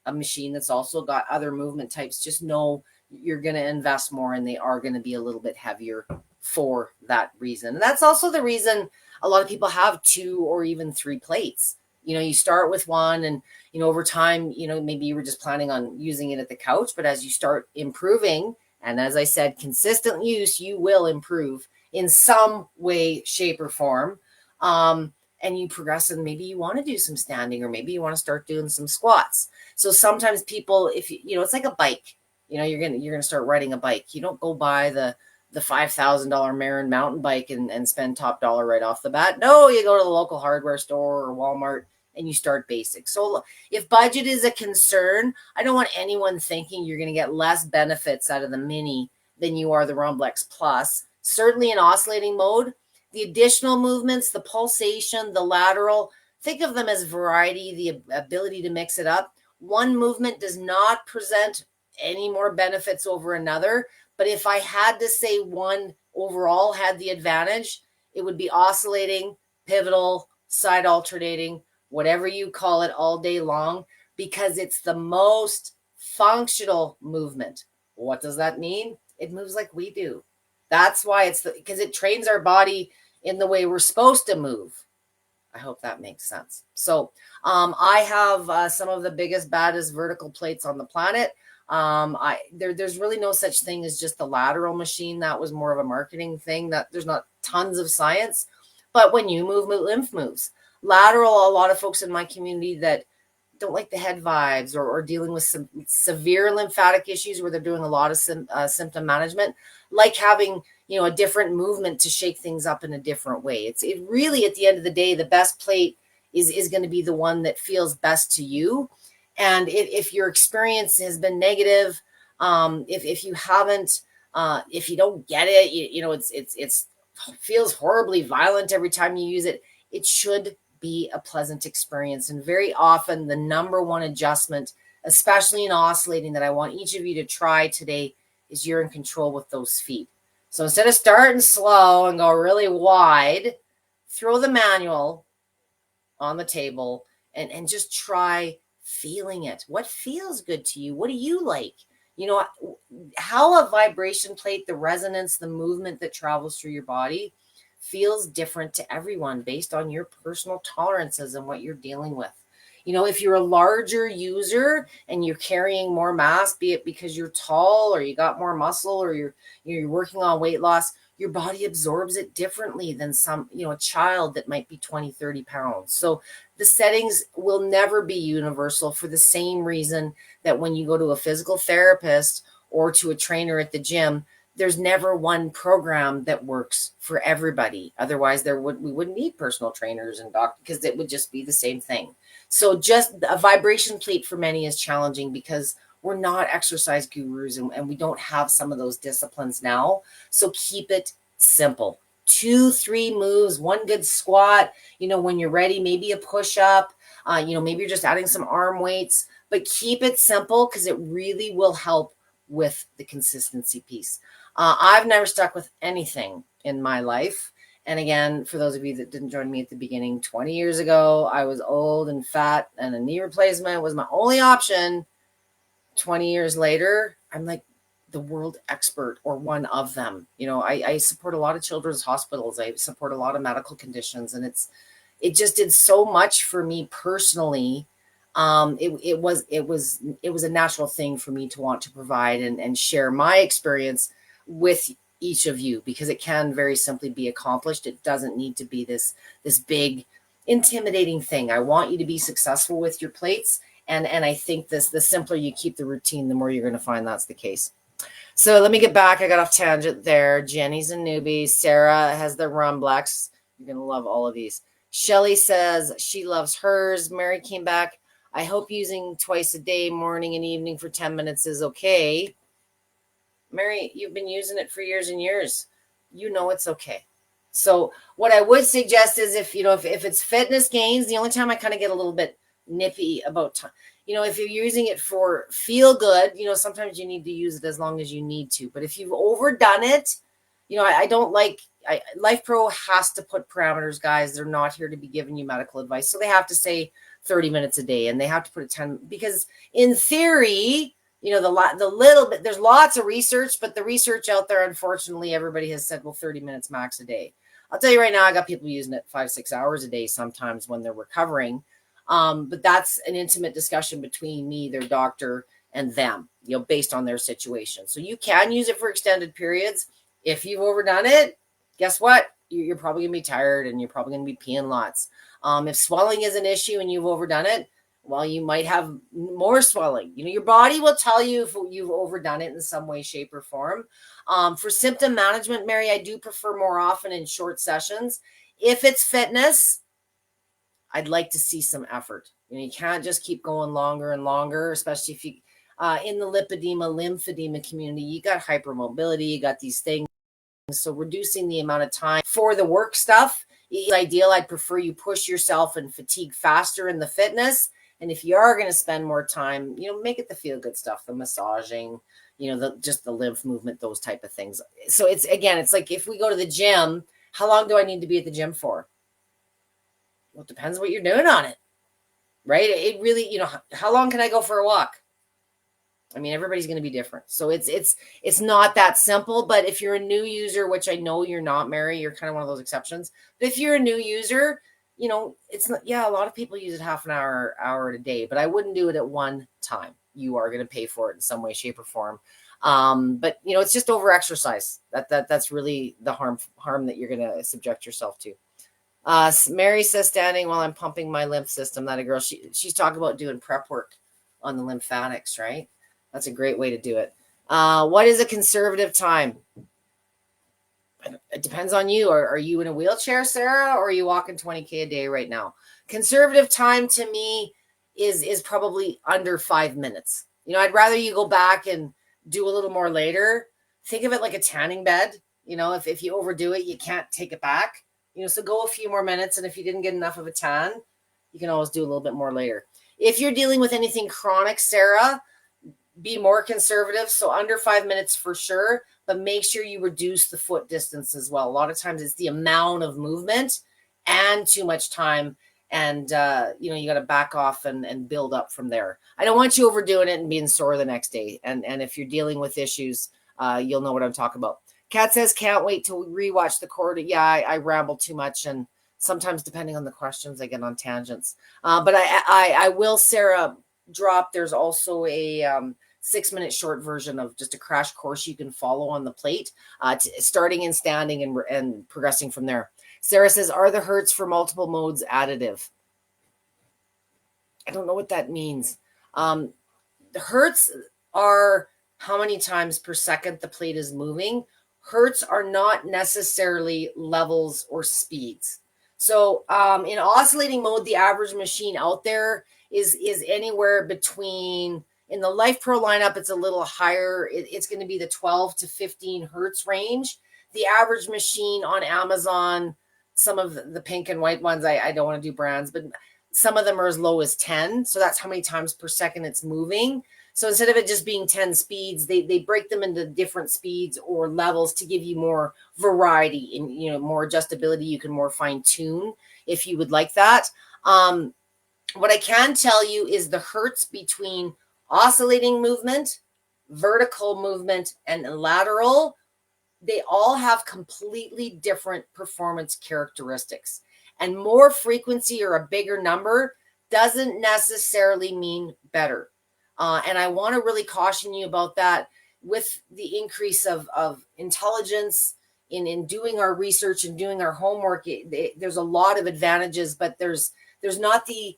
a machine that's also got other movement types, just know you're going to invest more and they are going to be a little bit heavier for that reason. And that's also the reason a lot of people have 2 or even 3 plates. You start with one and, over time, maybe you were just planning on using it at the couch, but as you start improving, and as I said, consistent use, you will improve in some way, shape, or form. And you progress, and maybe you want to do some standing, or maybe you want to start doing some squats. So sometimes people, if it's like a bike, you're gonna start riding a bike. You don't go buy the $5,000 Marin mountain bike and spend top dollar right off the bat. No, you go to the local hardware store or Walmart and you start basic. So if budget is a concern, I don't want anyone thinking you're going to get less benefits out of the mini than you are the Rumblex Plus. Certainly in oscillating mode, the additional movements, the pulsation, the lateral, think of them as variety, the ability to mix it up. One movement does not present any more benefits over another. But if I had to say one overall had the advantage, it would be oscillating, pivotal, side alternating, whatever you call it, all day long, because it's the most functional movement. What does that mean? It moves like we do. That's why because it trains our body in the way we're supposed to move. I hope that makes sense. So I have some of the biggest, baddest vertical plates on the planet. There's really no such thing as just the lateral machine. That was more of a marketing thing. That there's not tons of science, but when you move, lymph moves. Lateral, a lot of folks in my community that don't like the head vibes or dealing with some severe lymphatic issues where they're doing a lot of symptom management, like having a different movement to shake things up in a different way. It really, at the end of the day, the best plate is going to be the one that feels best to you. And if your experience has been negative, if you haven't, if you don't get it, it's feels horribly violent every time you use it, it should be a pleasant experience. And very often the number one adjustment, especially in oscillating, that I want each of you to try today is you're in control with those feet. So instead of starting slow and go really wide, throw the manual on the table and just try feeling it. What feels good to you? What do you like? How a vibration plate, the resonance, the movement that travels through your body feels different to everyone based on your personal tolerances and what you're dealing with. If you're a larger user and you're carrying more mass, be it because you're tall or you got more muscle or you're working on weight loss, your body absorbs it differently than a child that might be 20, 30 pounds. So the settings will never be universal for the same reason that when you go to a physical therapist or to a trainer at the gym, there's never one program that works for everybody. Otherwise, we wouldn't need personal trainers and doctors because it would just be the same thing. So just a vibration plate for many is challenging because we're not exercise gurus and we don't have some of those disciplines now. So keep it simple. 2-3 moves, one good squat, when you're ready, maybe a push up, maybe you're just adding some arm weights, but keep it simple because it really will help with the consistency piece. I've never stuck with anything in my life. And again, for those of you that didn't join me at the beginning, 20 years ago, I was old and fat and a knee replacement was my only option. 20 years later, I'm like the world expert or one of them. I support a lot of children's hospitals. I support a lot of medical conditions, and it just did so much for me personally. It was a natural thing for me to want to provide and share my experience with each of you, because it can very simply be accomplished. It doesn't need to be this big intimidating thing. I want you to be successful with your plates. And I think the simpler you keep the routine, the more you're going to find that's the case. So let me get back. I got off tangent there. Jenny's a newbie. Sarah has the Rumblex. You're going to love all of these. Shelly says she loves hers. Mary came back. I hope using twice a day, morning and evening for 10 minutes is okay. Mary, you've been using it for years and years. It's okay. So what I would suggest is if it's fitness gains, the only time I kind of get a little bit nippy about time, if you're using it for feel good, sometimes you need to use it as long as you need to. But if you've overdone it, I don't like, Lifepro has to put parameters, guys. They're not here to be giving you medical advice. So they have to say 30 minutes a day, and they have to put it 10, because in theory, the little bit, there's lots of research, but the research out there, unfortunately, everybody has said, well, 30 minutes max a day. I'll tell you right now, I got people using it 5-6 hours a day sometimes when they're recovering. But that's an intimate discussion between me, their doctor, and them, based on their situation. So you can use it for extended periods. If you've overdone it, guess what? You're probably going to be tired and you're probably going to be peeing lots. If swelling is an issue and you've overdone it, well, you might have more swelling. Your body will tell you if you've overdone it in some way, shape, or form. For symptom management, Mary, I do prefer more often in short sessions. If it's fitness, I'd like to see some effort. You can't just keep going longer and longer, especially if you, in the lymphedema community, you got hypermobility, you got these things. So reducing the amount of time for the work stuff is ideal. I'd prefer you push yourself and fatigue faster in the fitness. And if you are going to spend more time, make it the feel good stuff, the massaging, just the lymph movement, those type of things. So it's like if we go to the gym, how long do I need to be at the gym for? Well, it depends what you're doing on it, right? It really, how long can I go for a walk? I mean, everybody's going to be different. So it's not that simple. But if you're a new user, which I know you're not, Mary, you're kind of one of those exceptions. But if you're a new user, you know, it's not, yeah, a lot of people use it half an hour a day, but I wouldn't do it at one time. You are going to pay for it in some way, shape, or form. But you know, it's just over exercise. That's really the harm that you're going to subject yourself to. Mary says, standing while I'm pumping my lymph system. That a girl, she's talking about doing prep work on the lymphatics, right? That's a great way to do it. What is a conservative time? It depends on you. Are you in a wheelchair, Sarah, or are you walking 20K a day right now? Conservative time to me is probably under 5 minutes. You know, I'd rather you go back and do a little more later. Think of it like a tanning bed. You know, if you overdo it, you can't take it back. You know, so go a few more minutes. And if you didn't get enough of a tan, you can always do a little bit more later. If you're dealing with anything chronic, Sarah, be more conservative. So under 5 minutes for sure, but make sure you reduce the foot distance as well. A lot of times it's the amount of movement and too much time. And, you know, you got to back off and build up from there. I don't want you overdoing it and being sore the next day. And if you're dealing with issues, you'll know what I'm talking about. Kat says, can't wait to rewatch the cord. Yeah, I ramble too much. And sometimes depending on the questions, I get on tangents. But I will, Sarah, drop. There's also a 6-minute short version of just a crash course you can follow on the plate, starting and standing and progressing from there. Sarah says, are the hertz for multiple modes additive? I don't know what that means. The hertz are how many times per second the plate is moving. Hertz are not necessarily levels or speeds. So in oscillating mode, the average machine out there is anywhere between, in the Lifepro lineup, it's a little higher. It's going to be the 12 to 15 hertz range. The average machine on Amazon, some of the pink and white ones, I don't want to do brands, but some of them are as low as 10. So that's how many times per second it's moving. So instead of it just being 10 speeds, they break them into different speeds or levels to give you more variety and, you know, more adjustability. You can more fine tune if you would like that. What I can tell you is the hertz between oscillating movement, vertical movement, and lateral, they all have completely different performance characteristics. And more frequency or a bigger number doesn't necessarily mean better. And I want to really caution you about that. With the increase of intelligence in doing our research and doing our homework, there's a lot of advantages, but there's not the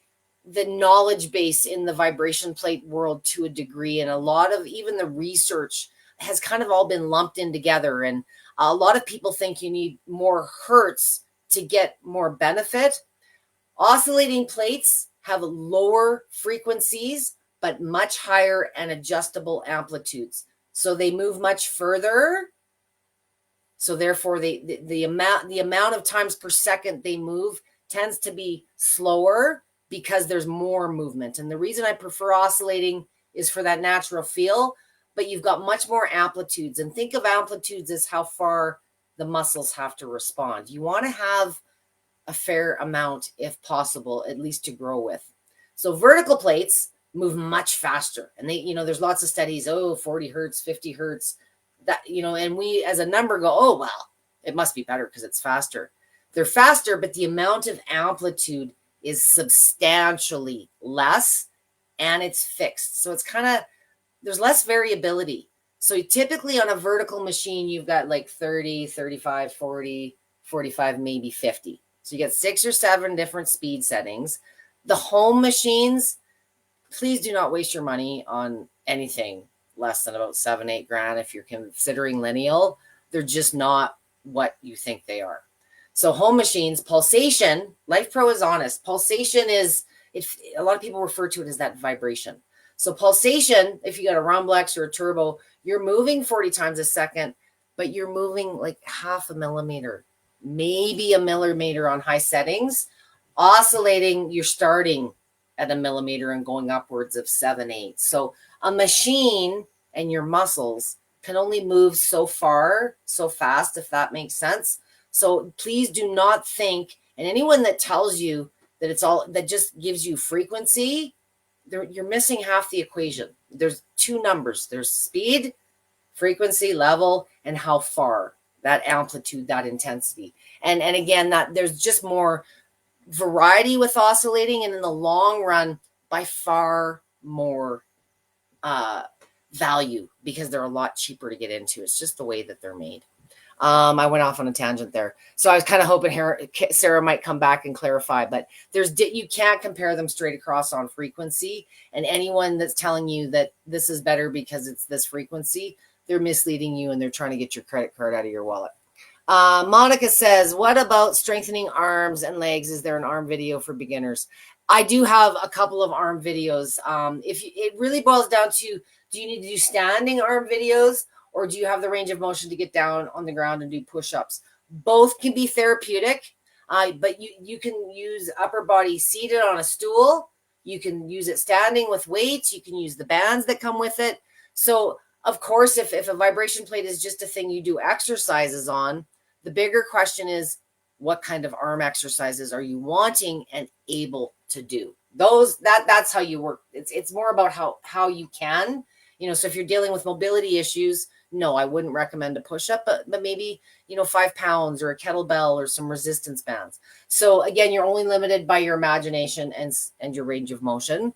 knowledge base in the vibration plate world to a degree. And a lot of even the research has kind of all been lumped in together. And a lot of people think you need more hertz to get more benefit. Oscillating plates have lower frequencies, but much higher and adjustable amplitudes. So they move much further. So therefore, the amount of times per second they move tends to be slower because there's more movement. And the reason I prefer oscillating is for that natural feel, but you've got much more amplitudes. And think of amplitudes as how far the muscles have to respond. You want to have a fair amount, if possible, at least to grow with. So vertical plates move much faster. And they, you know, there's lots of studies, 40 hertz, 50 hertz, that, you know, and we as a number go, oh, well, it must be better because it's faster. They're faster, but the amount of amplitude is substantially less and it's fixed. So it's kind of, there's less variability. So typically on a vertical machine, you've got like 30, 35, 40, 45, maybe 50. So you get 6 or 7 different speed settings. The home machines, please do not waste your money on anything less than about 7-8 grand. If you're considering lineal, they're just not what you think they are. So home machines, Pulsation, Lifepro is honest. Pulsation is, a lot of people refer to it as that vibration. So Pulsation, if you got a Rumblex or a turbo, you're moving 40 times a second, but you're moving like half a millimeter, maybe a millimeter on high settings. Oscillating, you're starting at a millimeter and going upwards of 7-8. So a machine and your muscles can only move so far, so fast, if that makes sense. So please do not think, and anyone that tells you that it's all, that just gives you frequency, you're missing half the equation. There's two numbers. There's speed, frequency, level, and how far, that amplitude, that intensity. And again, that there's just more variety with oscillating, and in the long run, by far more value, because they're a lot cheaper to get into. It's just the way that they're made. I went off on a tangent there. So I was kind of hoping Sarah might come back and clarify, but you can't compare them straight across on frequency. And anyone that's telling you that this is better because it's this frequency, they're misleading you, and they're trying to get your credit card out of your wallet. Monica says, what about strengthening arms and legs? Is there an arm video for beginners? I do have a couple of arm videos. It really boils down to, do you need to do standing arm videos, or do you have the range of motion to get down on the ground and do push-ups? Both can be therapeutic, but you can use upper body seated on a stool. You can use it standing with weights. You can use the bands that come with it. So, of course, if a vibration plate is just a thing you do exercises on, the bigger question is, what kind of arm exercises are you wanting and able to do? That's how you work. It's more about how you can, so if you're dealing with mobility issues, no, I wouldn't recommend a push-up, but maybe, 5 pounds or a kettlebell or some resistance bands. So again, you're only limited by your imagination and your range of motion.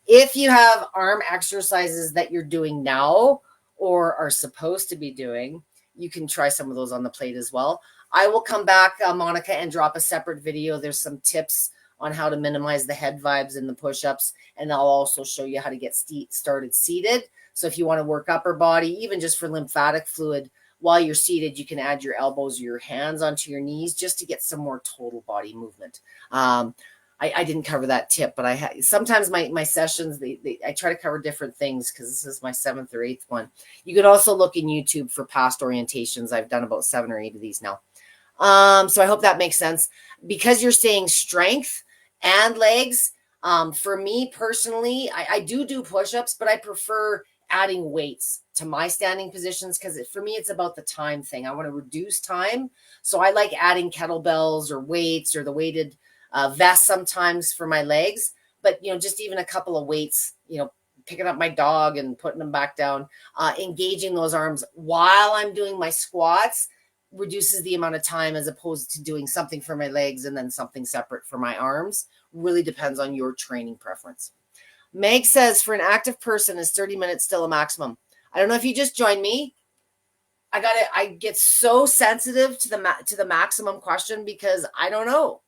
If you have arm exercises that you're doing now or are supposed to be doing, you can try some of those on the plate as well. I will come back, Monica, and drop a separate video. There's some tips on how to minimize the head vibes in the push-ups, and I'll also show you how to get started seated. So if you want to work upper body, even just for lymphatic fluid, while you're seated, you can add your elbows or your hands onto your knees just to get some more total body movement. I didn't cover that tip, but sometimes my sessions, I try to cover different things because this is my 7th or 8th one. You could also look in YouTube for past orientations. I've done about 7 or 8 of these now. So I hope that makes sense. Because you're saying strength and legs, for me personally, I do push-ups, but I prefer adding weights to my standing positions, because for me, it's about the time thing. I want to reduce time. So I like adding kettlebells or weights or the weighted vest sometimes for my legs, but just even a couple of weights, picking up my dog and putting them back down, engaging those arms while I'm doing my squats reduces the amount of time, as opposed to doing something for my legs and then something separate for my arms. Really depends on your training preference. Meg says, for an active person, is 30 minutes still a maximum? I don't know if you just joined me. I get so sensitive to the maximum question, because I don't know.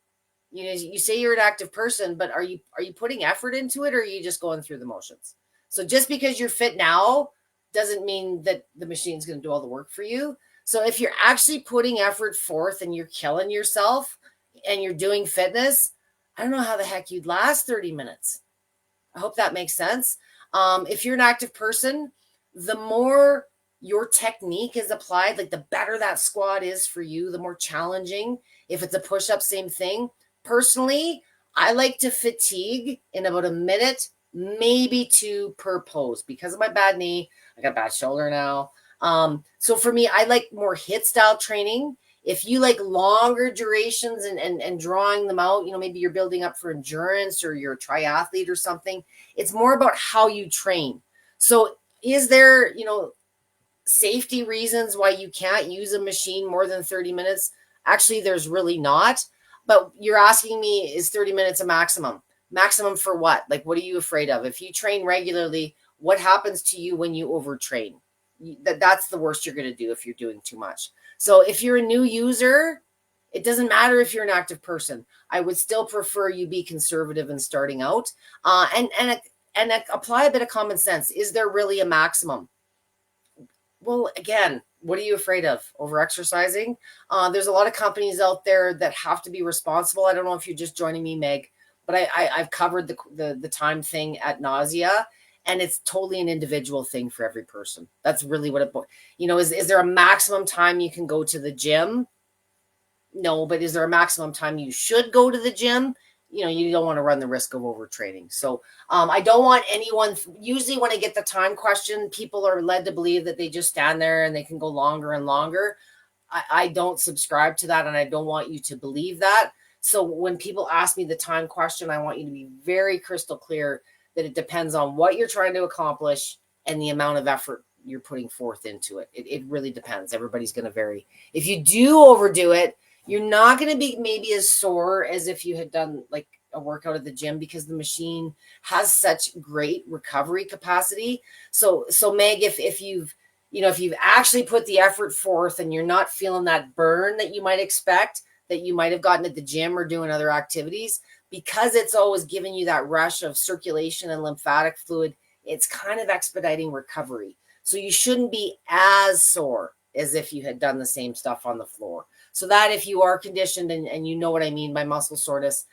You say you're an active person, but are you putting effort into it, or are you just going through the motions? So just because you're fit now doesn't mean that the machine's going to do all the work for you. So if you're actually putting effort forth and you're killing yourself and you're doing fitness, I don't know how the heck you'd last 30 minutes. I hope that makes sense. If you're an active person, the more your technique is applied, like the better that squat is for you, the more challenging. If it's a push-up, same thing. Personally, I like to fatigue in about a minute, maybe 2 per pose. Because of my bad knee, I got a bad shoulder now. So for me, I like more HIIT style training. If you like longer durations and drawing them out, maybe you're building up for endurance, or you're a triathlete or something, it's more about how you train. So is there, safety reasons why you can't use a machine more than 30 minutes? Actually, there's really not. But you're asking me, is 30 minutes a maximum? Maximum for what? Like, what are you afraid of? If you train regularly, what happens to you when you overtrain? That's the worst you're going to do if you're doing too much. So if you're a new user, it doesn't matter if you're an active person. I would still prefer you be conservative in starting out, and apply a bit of common sense. Is there really a maximum? Well, again, what are you afraid of? Over-exercising? There's a lot of companies out there that have to be responsible. I don't know if you're just joining me, Meg, but I've covered the time thing at nausea. And it's totally an individual thing for every person. That's really what is there a maximum time you can go to the gym? No, but is there a maximum time you should go to the gym? You don't want to run the risk of overtraining. So I don't want anyone, usually when I get the time question, people are led to believe that they just stand there and they can go longer and longer. I don't subscribe to that, and I don't want you to believe that. So when people ask me the time question, I want you to be very crystal clear that it depends on what you're trying to accomplish and the amount of effort you're putting forth into it. It really depends. Everybody's going to vary. If you do overdo it, you're not going to be maybe as sore as if you had done like a workout at the gym, because the machine has such great recovery capacity. So Meg, if you've actually put the effort forth and you're not feeling that burn that you might expect, that you might have gotten at the gym or doing other activities, because it's always giving you that rush of circulation and lymphatic fluid, it's kind of expediting recovery. So you shouldn't be as sore as if you had done the same stuff on the floor. So that if you are conditioned, and you know what I mean by muscle soreness,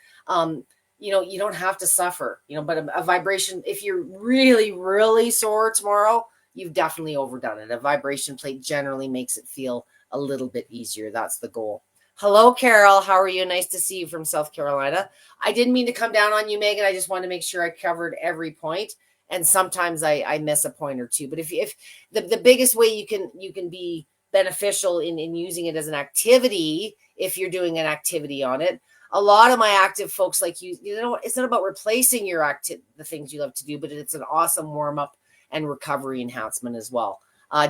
you don't have to suffer, but a vibration, if you're really, really sore tomorrow, you've definitely overdone it. A vibration plate generally makes it feel a little bit easier. That's the goal. Hello, Carol. How are you? Nice to see you from South Carolina. I didn't mean to come down on you, Megan. I just wanted to make sure I covered every point. And sometimes I miss a point or two. But if the biggest way you can be beneficial in using it as an activity, if you're doing an activity on it, a lot of my active folks like it's not about replacing the things you love to do, but it's an awesome warm up and recovery enhancement as well.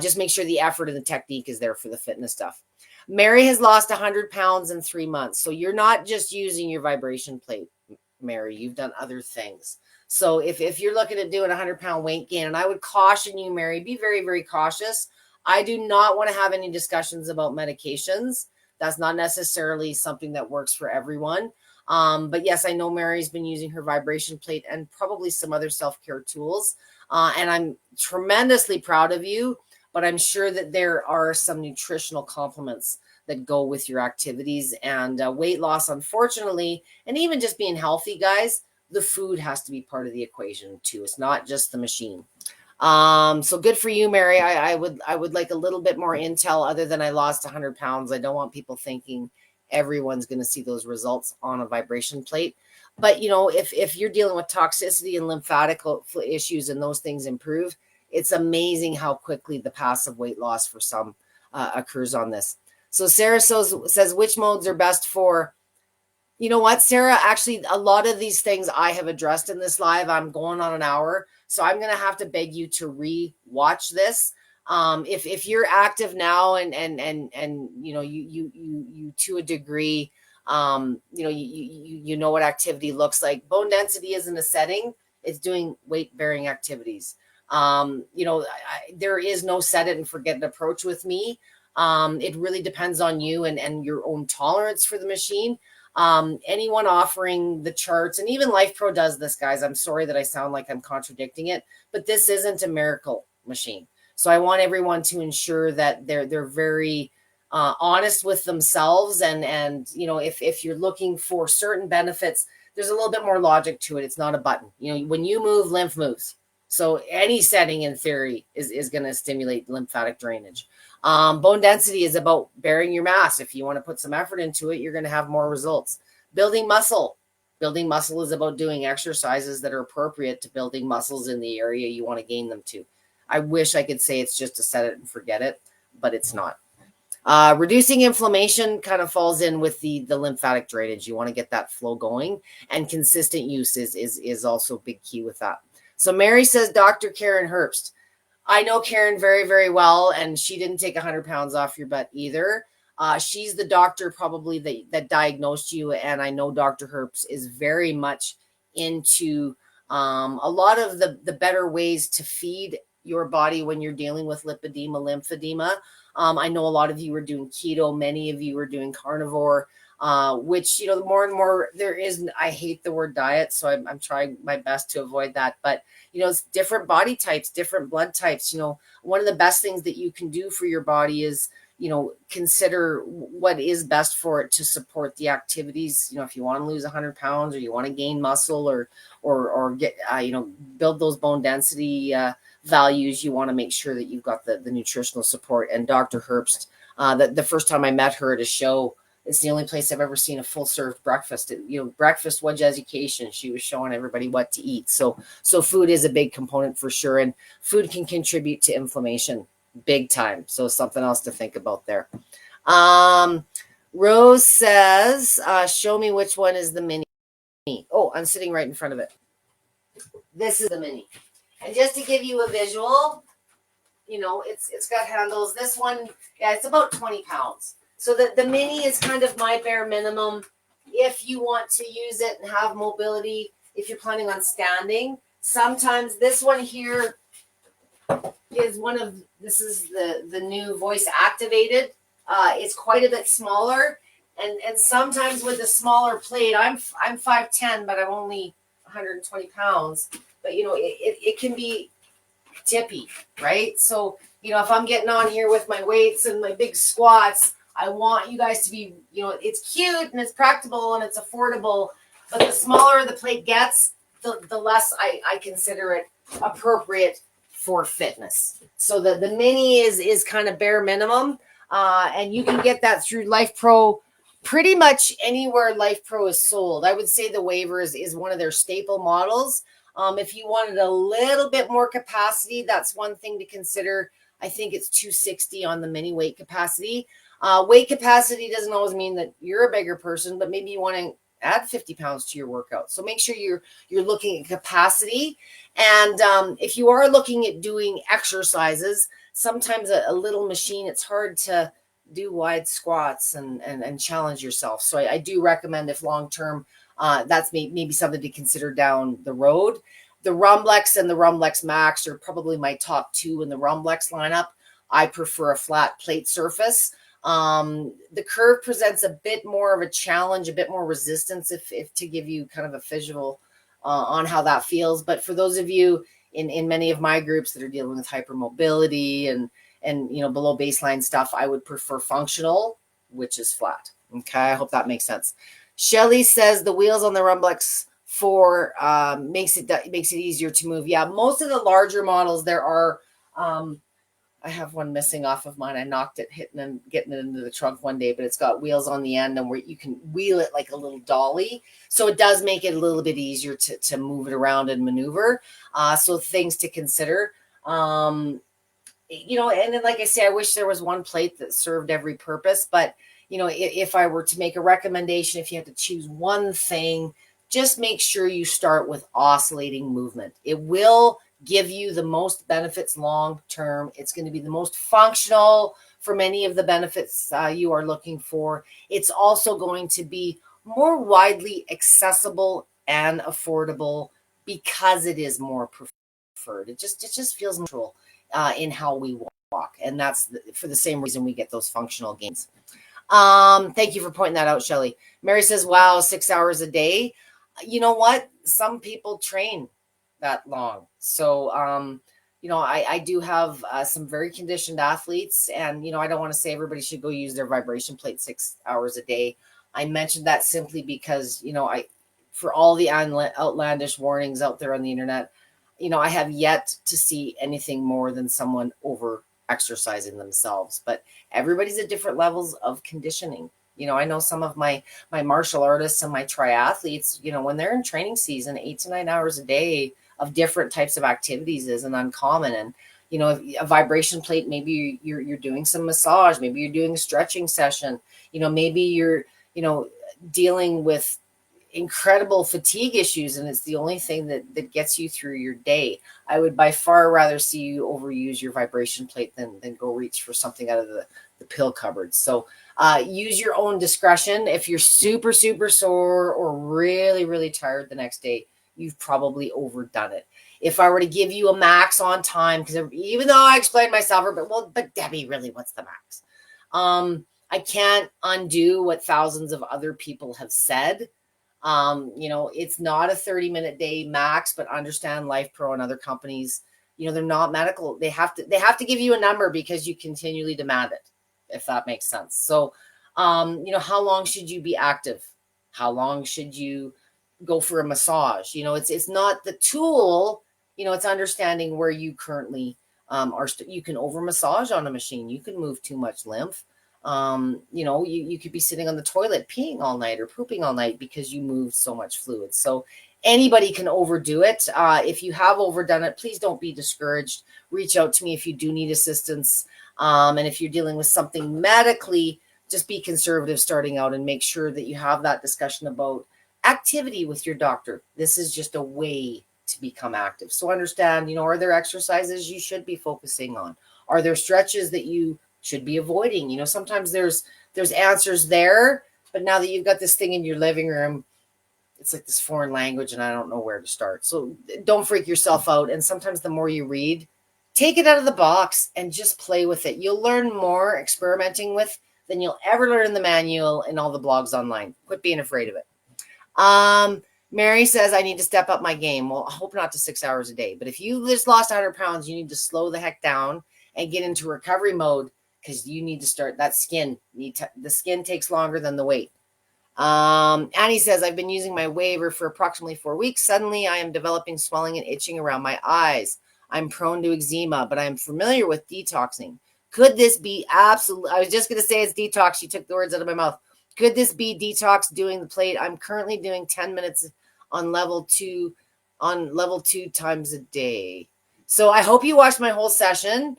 Just make sure the effort and the technique is there for the fitness stuff. Mary has lost 100 pounds in 3 months. So you're not just using your vibration plate, Mary. You've done other things. So if you're looking at doing 100-pound weight gain, and I would caution you, Mary, be very, very cautious. I do not want to have any discussions about medications. That's not necessarily something that works for everyone. But yes, I know Mary's been using her vibration plate and probably some other self-care tools. And I'm tremendously proud of you. But I'm sure that there are some nutritional complements that go with your activities, and weight loss, unfortunately, and even just being healthy, guys, the food has to be part of the equation too. It's not just the machine. So good for you, Mary. I would like a little bit more intel other than I lost 100 pounds. I don't want people thinking everyone's going to see those results on a vibration plate. But, if you're dealing with toxicity and lymphatic issues and those things improve, it's amazing how quickly the passive weight loss for some occurs on this. So Sarah says, which modes are best for? You know what, Sarah? Actually, a lot of these things I have addressed in this live. I'm going on an hour, so I'm going to have to beg you to re-watch this. If you're active now and you to a degree, you know what activity looks like. Bone density isn't a setting; it's doing weight-bearing activities. There is no set it and forget it approach with me. It really depends on you and your own tolerance for the machine. Anyone offering the charts, and even Lifepro does this, guys. I'm sorry that I sound like I'm contradicting it, but this isn't a miracle machine. So I want everyone to ensure that they're very honest with themselves. And if you're looking for certain benefits, there's a little bit more logic to it. It's not a button. When you move, lymph moves. So any setting in theory is going to stimulate lymphatic drainage. Bone density is about bearing your mass. If you want to put some effort into it, you're going to have more results. Building muscle is about doing exercises that are appropriate to building muscles in the area you want to gain them to. I wish I could say it's just to set it and forget it, but it's not. Reducing inflammation kind of falls in with the lymphatic drainage. You want to get that flow going, and consistent use is also a big key with that. So Mary says, Dr. Karen Herbst. I know Karen very, very well, and she didn't take 100 pounds off your butt either. She's the doctor probably that diagnosed you, and I know Dr. Herbst is very much into a lot of the better ways to feed your body when you're dealing with lipedema, lymphedema. I know a lot of you are doing keto. Many of you are doing carnivore. Which, the more and more there is, I hate the word diet, so I'm trying my best to avoid that. But, it's different body types, different blood types. One of the best things that you can do for your body is, consider what is best for it to support the activities. If you want to lose 100 pounds or you want to gain muscle or get, build those bone density values, you want to make sure that you've got the nutritional support. And Dr. Herbst, the first time I met her at a show, it's the only place I've ever seen a full served breakfast. Breakfast was education. She was showing everybody what to eat. So food is a big component for sure. And food can contribute to inflammation big time. So something else to think about there. Rose says, show me which one is the mini. Oh, I'm sitting right in front of it. This is the mini. And just to give you a visual, it's got handles. This one, yeah, it's about 20 pounds. So the mini is kind of my bare minimum if you want to use it and have mobility, if you're planning on standing. Sometimes this one here is this is the new voice activated. It's quite a bit smaller. And sometimes with the smaller plate, I'm 5'10", but I'm only 120 pounds. But it can be tippy, right? So, if I'm getting on here with my weights and my big squats, I want you guys to be, it's cute and it's practical and it's affordable, but the smaller the plate gets, the less I consider it appropriate for fitness. So the mini is kind of bare minimum, and you can get that through Lifepro pretty much anywhere Lifepro is sold. I would say the Waiver is one of their staple models. If you wanted a little bit more capacity, that's one thing to consider. I think it's 260 on the mini weight capacity. Weight capacity doesn't always mean that you're a bigger person, but maybe you want to add 50 pounds to your workout. So make sure you're looking at capacity. And if you are looking at doing exercises, sometimes a little machine, it's hard to do wide squats and challenge yourself. So I do recommend, if long-term, that's maybe something to consider down the road. The Rumblex and the Rumblex Max are probably my top two in the Rumblex lineup. I prefer a flat plate surface. The curve presents a bit more of a challenge, a bit more resistance, if to give you kind of a visual on how that feels. But for those of you in many of my groups that are dealing with hypermobility and below baseline stuff, I would prefer functional, which is flat. Okay, I hope that makes sense. Shelly says the wheels on the Rumblex 4 makes it easier to move. Yeah, most of the larger models, there are. I have one missing off of mine. I knocked it, getting it into the trunk one day, but it's got wheels on the end and where you can wheel it like a little dolly. So it does make it a little bit easier to move it around and maneuver. So things to consider. And then, like I say, I wish there was one plate that served every purpose. But, if I were to make a recommendation, if you had to choose one thing, just make sure you start with oscillating movement. It will give you the most benefits long term. It's going to be the most functional for many of the benefits you are looking for. It's also going to be more widely accessible and affordable because it is more preferred. It just feels natural in how we walk, and that's for the same reason we get those functional gains. Thank you for pointing that out, Shelly. Mary says, wow, 6 hours a day. You know what? Some people train that long. So, I do have some very conditioned athletes, and, I don't want to say everybody should go use their vibration plate 6 hours a day. I mentioned that simply because, for all the outlandish warnings out there on the internet, I have yet to see anything more than someone over exercising themselves, but everybody's at different levels of conditioning. I know some of my martial artists and my triathletes, when they're in training season, 8 to 9 hours a day of different types of activities isn't uncommon. And, a vibration plate, maybe you're doing some massage, maybe you're doing a stretching session, maybe you're, dealing with incredible fatigue issues, and it's the only thing that gets you through your day. I would by far rather see you overuse your vibration plate than go reach for something out of the pill cupboard. So use your own discretion. If you're super, super sore or really, really tired the next day, you've probably overdone it. If I were to give you a max on time, because even though I explained myself, but Debbie, really, what's the max? I can't undo what thousands of other people have said. It's not a 30-minute day max, but understand Lifepro and other companies, they're not medical. They have to give you a number because you continually demand it, if that makes sense. So, how long should you be active? How long should you go for a massage? It's not the tool, it's understanding where you currently are. You can over massage on a machine. You can move too much lymph. You could be sitting on the toilet peeing all night or pooping all night because you moved so much fluid. So anybody can overdo it. If you have overdone it, please don't be discouraged. Reach out to me if you do need assistance. And if you're dealing with something medically, just be conservative starting out and make sure that you have that discussion about activity with your doctor. This is just a way to become active. So understand, are there exercises you should be focusing on? Are there stretches that you should be avoiding? Sometimes there's answers there, but now that you've got this thing in your living room, it's like this foreign language and I don't know where to start. So don't freak yourself out. And sometimes the more you read, take it out of the box and just play with it. You'll learn more experimenting with than you'll ever learn in the manual and all the blogs online. Quit being afraid of it. Mary says, I need to step up my game. Well, I hope not to 6 hours a day. But if you just lost 100 pounds, you need to slow the heck down and get into recovery mode because you need to start that skin. The skin takes longer than the weight. Annie says, I've been using my waiver for approximately 4 weeks. Suddenly, I am developing swelling and itching around my eyes. I'm prone to eczema, but I'm familiar with detoxing. Could this be absolute? I was just going to say it's detox. You took the words out of my mouth. Could this be detox doing the plate? I'm currently doing 10 minutes on level 2 times a day. So I hope you watched my whole session.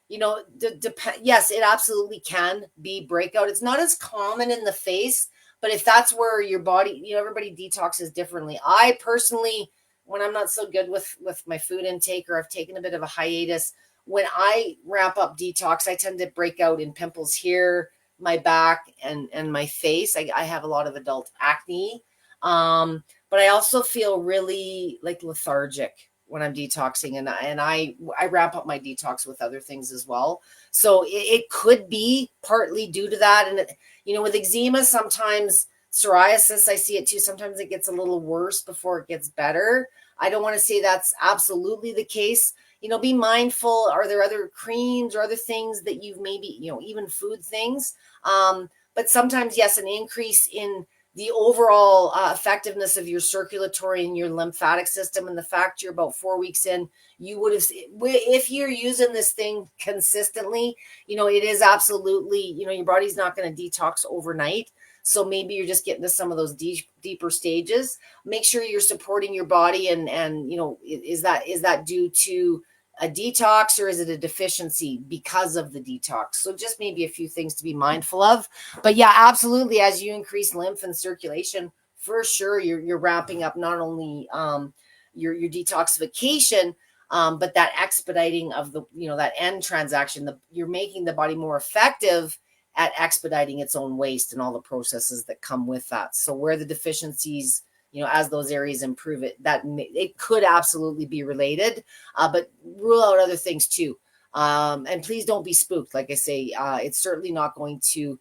Yes, it absolutely can be breakout. It's not as common in the face, but if that's where your body, everybody detoxes differently. I personally, when I'm not so good with my food intake or I've taken a bit of a hiatus, when I ramp up detox, I tend to break out in pimples here, my back and my face. I have a lot of adult acne. But I also feel really like lethargic when I'm detoxing and I ramp up my detox with other things as well. So it could be partly due to that. And, with eczema, sometimes psoriasis, I see it too. Sometimes it gets a little worse before it gets better. I don't want to say that's absolutely the case. Be mindful. Are there other creams or other things that you've maybe, even food things? But sometimes, yes, an increase in the overall effectiveness of your circulatory and your lymphatic system, and the fact you're about 4 weeks in, you would have, if you're using this thing consistently, it is absolutely, your body's not going to detox overnight. So maybe you're just getting to some of those deeper stages. Make sure you're supporting your body and is that due to a detox or is it a deficiency because of the detox? So just maybe a few things to be mindful of. But yeah, absolutely. As you increase lymph and circulation, for sure, you're ramping up not only your detoxification, but that expediting of the, that end transaction. You're making the body more effective at expediting its own waste and all the processes that come with that. So where the deficiencies, as those areas improve it could absolutely be related, but rule out other things too. And please don't be spooked. Like I say, it's certainly not going to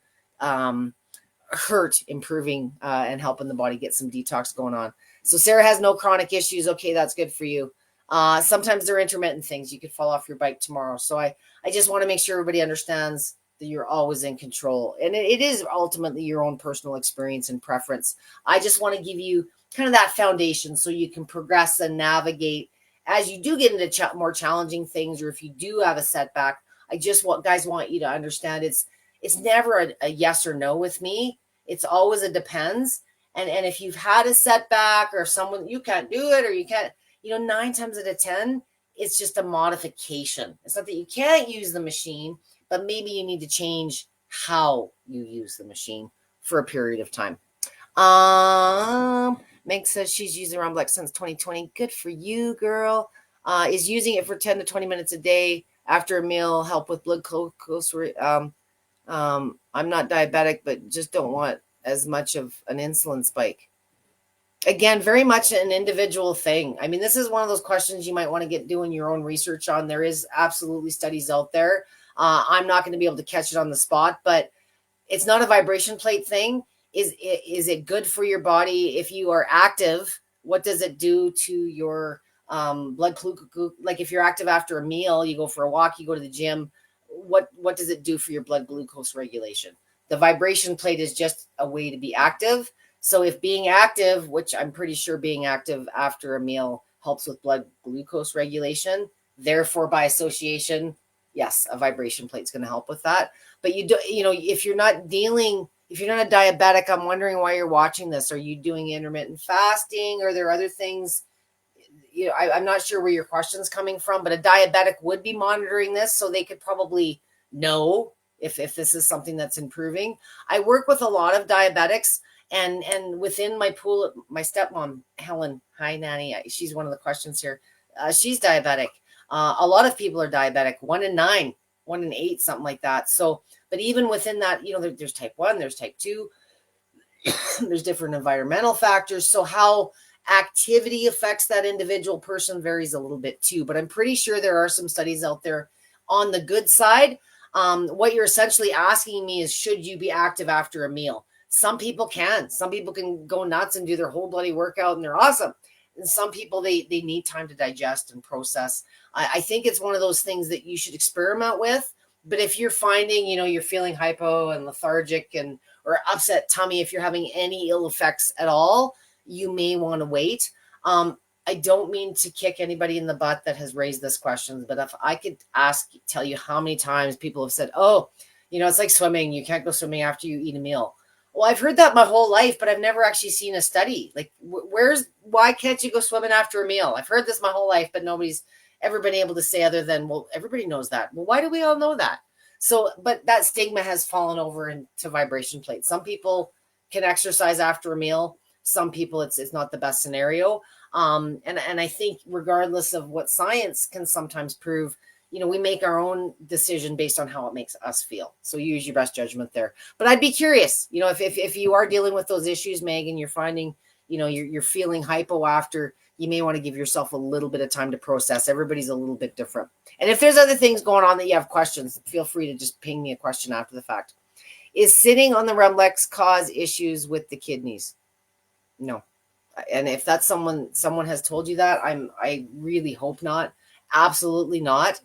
hurt improving and helping the body get some detox going on. So Sarah has no chronic issues. Okay, that's good for you. Sometimes they're intermittent things. You could fall off your bike tomorrow. So I just want to make sure everybody understands that you're always in control. And it is ultimately your own personal experience and preference. I just want to give you kind of that foundation so you can progress and navigate as you do get into more challenging things, or if you do have a setback. I just want you to understand it's never a yes or no with me. It's always a depends. And if you've had a setback or someone, you can't do it or you can't, 9 times out of 10, it's just a modification. It's not that you can't use the machine, but maybe you need to change how you use the machine for a period of time. Meg says she's using Rumblex since 2020. Good for you, girl. Is using it for 10 to 20 minutes a day after a meal, help with blood glucose. I'm not diabetic, but just don't want as much of an insulin spike. Again, very much an individual thing. I mean, this is one of those questions you might want to get doing your own research on. There is absolutely studies out there. I'm not going to be able to catch it on the spot, but it's not a vibration plate thing. Is it good for your body if you are active? What does it do to your blood glucose? Like if you're active after a meal, you go for a walk, you go to the gym. What does it do for your blood glucose regulation? The vibration plate is just a way to be active. So if being active, which I'm pretty sure being active after a meal helps with blood glucose regulation, therefore by association, yes, a vibration plate is going to help with that. But if you're not a diabetic, I'm wondering why you're watching this. Are you doing intermittent fasting? Are there other things? I'm not sure where your question's coming from, but a diabetic would be monitoring this, so they could probably know if this is something that's improving. I work with a lot of diabetics, And within my pool, my stepmom, Helen, hi, Nanny, she's one of the questions here. She's diabetic. A lot of people are diabetic, 1 in 9, 1 in 8, something like that. So, but even within that, there's type 1, there's type 2, there's different environmental factors. So how activity affects that individual person varies a little bit too. But I'm pretty sure there are some studies out there on the good side. What you're essentially asking me is, should you be active after a meal? Some people can. Some people can go nuts and do their whole bloody workout and they're awesome. And some people, they need time to digest and process. I think it's one of those things that you should experiment with. But if you're finding, you're feeling hypo and lethargic or upset tummy, if you're having any ill effects at all, you may want to wait. I don't mean to kick anybody in the butt that has raised this question, but if I could tell you how many times people have said, oh, it's like swimming. You can't go swimming after you eat a meal. Well, I've heard that my whole life, but I've never actually seen a study. Like, why can't you go swimming after a meal? I've heard this my whole life, but nobody's ever been able to say other than, well, everybody knows that. Well, why do we all know that? So, but that stigma has fallen over into vibration plates. Some people can exercise after a meal. Some people, it's not the best scenario. And I think regardless of what science can sometimes prove, we make our own decision based on how it makes us feel. So you use your best judgment there. But I'd be curious, if you are dealing with those issues, Megan, you're finding, you're feeling hypo after, you may want to give yourself a little bit of time to process. Everybody's a little bit different. And if there's other things going on that you have questions, feel free to just ping me a question after the fact. Is sitting on the Rumblex cause issues with the kidneys? No. And if that's someone has told you that, I really hope not. Absolutely not.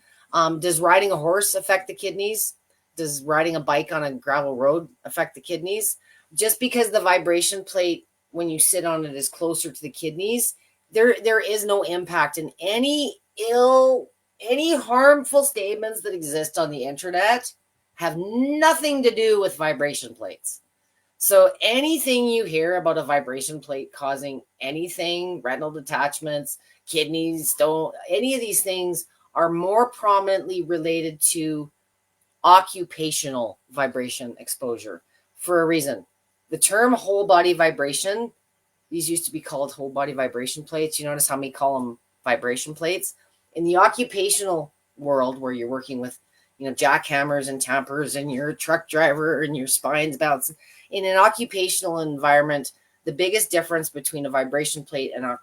Does riding a horse affect the kidneys? Does riding a bike on a gravel road affect the kidneys? Just because the vibration plate, when you sit on it, is closer to the kidneys, there is no impact. And any harmful statements that exist on the internet have nothing to do with vibration plates. So anything you hear about a vibration plate causing anything, retinal detachments, kidneys, stone, any of these things are more prominently related to occupational vibration exposure for a reason. The term whole body vibration, these used to be called whole body vibration plates. You notice how we call them vibration plates? In the occupational world, where you're working with, jackhammers and tampers and you're a truck driver and your spine's bouncing, in an occupational environment, the biggest difference between a vibration plate and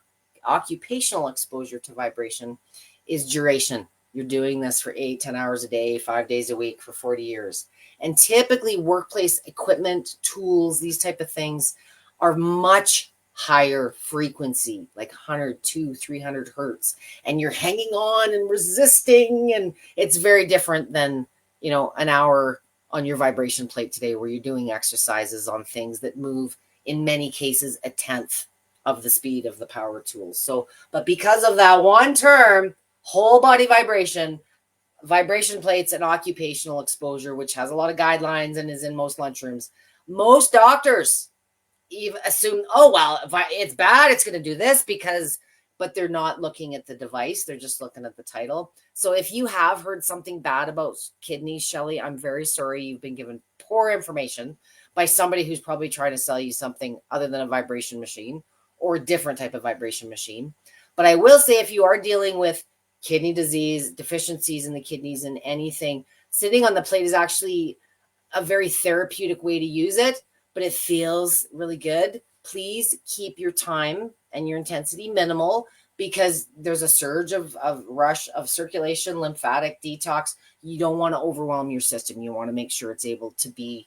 occupational exposure to vibration is duration. You're doing this for 8-10 hours a day, 5 days a week for 40 years. And typically workplace equipment, tools, these type of things are much higher frequency, like 100, 200, 300 hertz. And you're hanging on and resisting. And it's very different than, an hour on your vibration plate today, where you're doing exercises on things that move, in many cases, 1/10 of the speed of the power tools. So, but because of that one term, whole body vibration plates and occupational exposure, which has a lot of guidelines and is in most lunchrooms, most doctors even assume, oh, well, if it's bad, it's going to do this but they're not looking at the device. They're just looking at the title. So if you have heard something bad about kidneys, Shelley, I'm very sorry. You've been given poor information by somebody who's probably trying to sell you something other than a vibration machine or a different type of vibration machine. But I will say, if you are dealing with kidney disease, deficiencies in the kidneys and anything, sitting on the plate is actually a very therapeutic way to use it, but it feels really good. Please keep your time and your intensity minimal, because there's a surge of rush of circulation, lymphatic detox. You don't want to overwhelm your system. You want to make sure it's able to be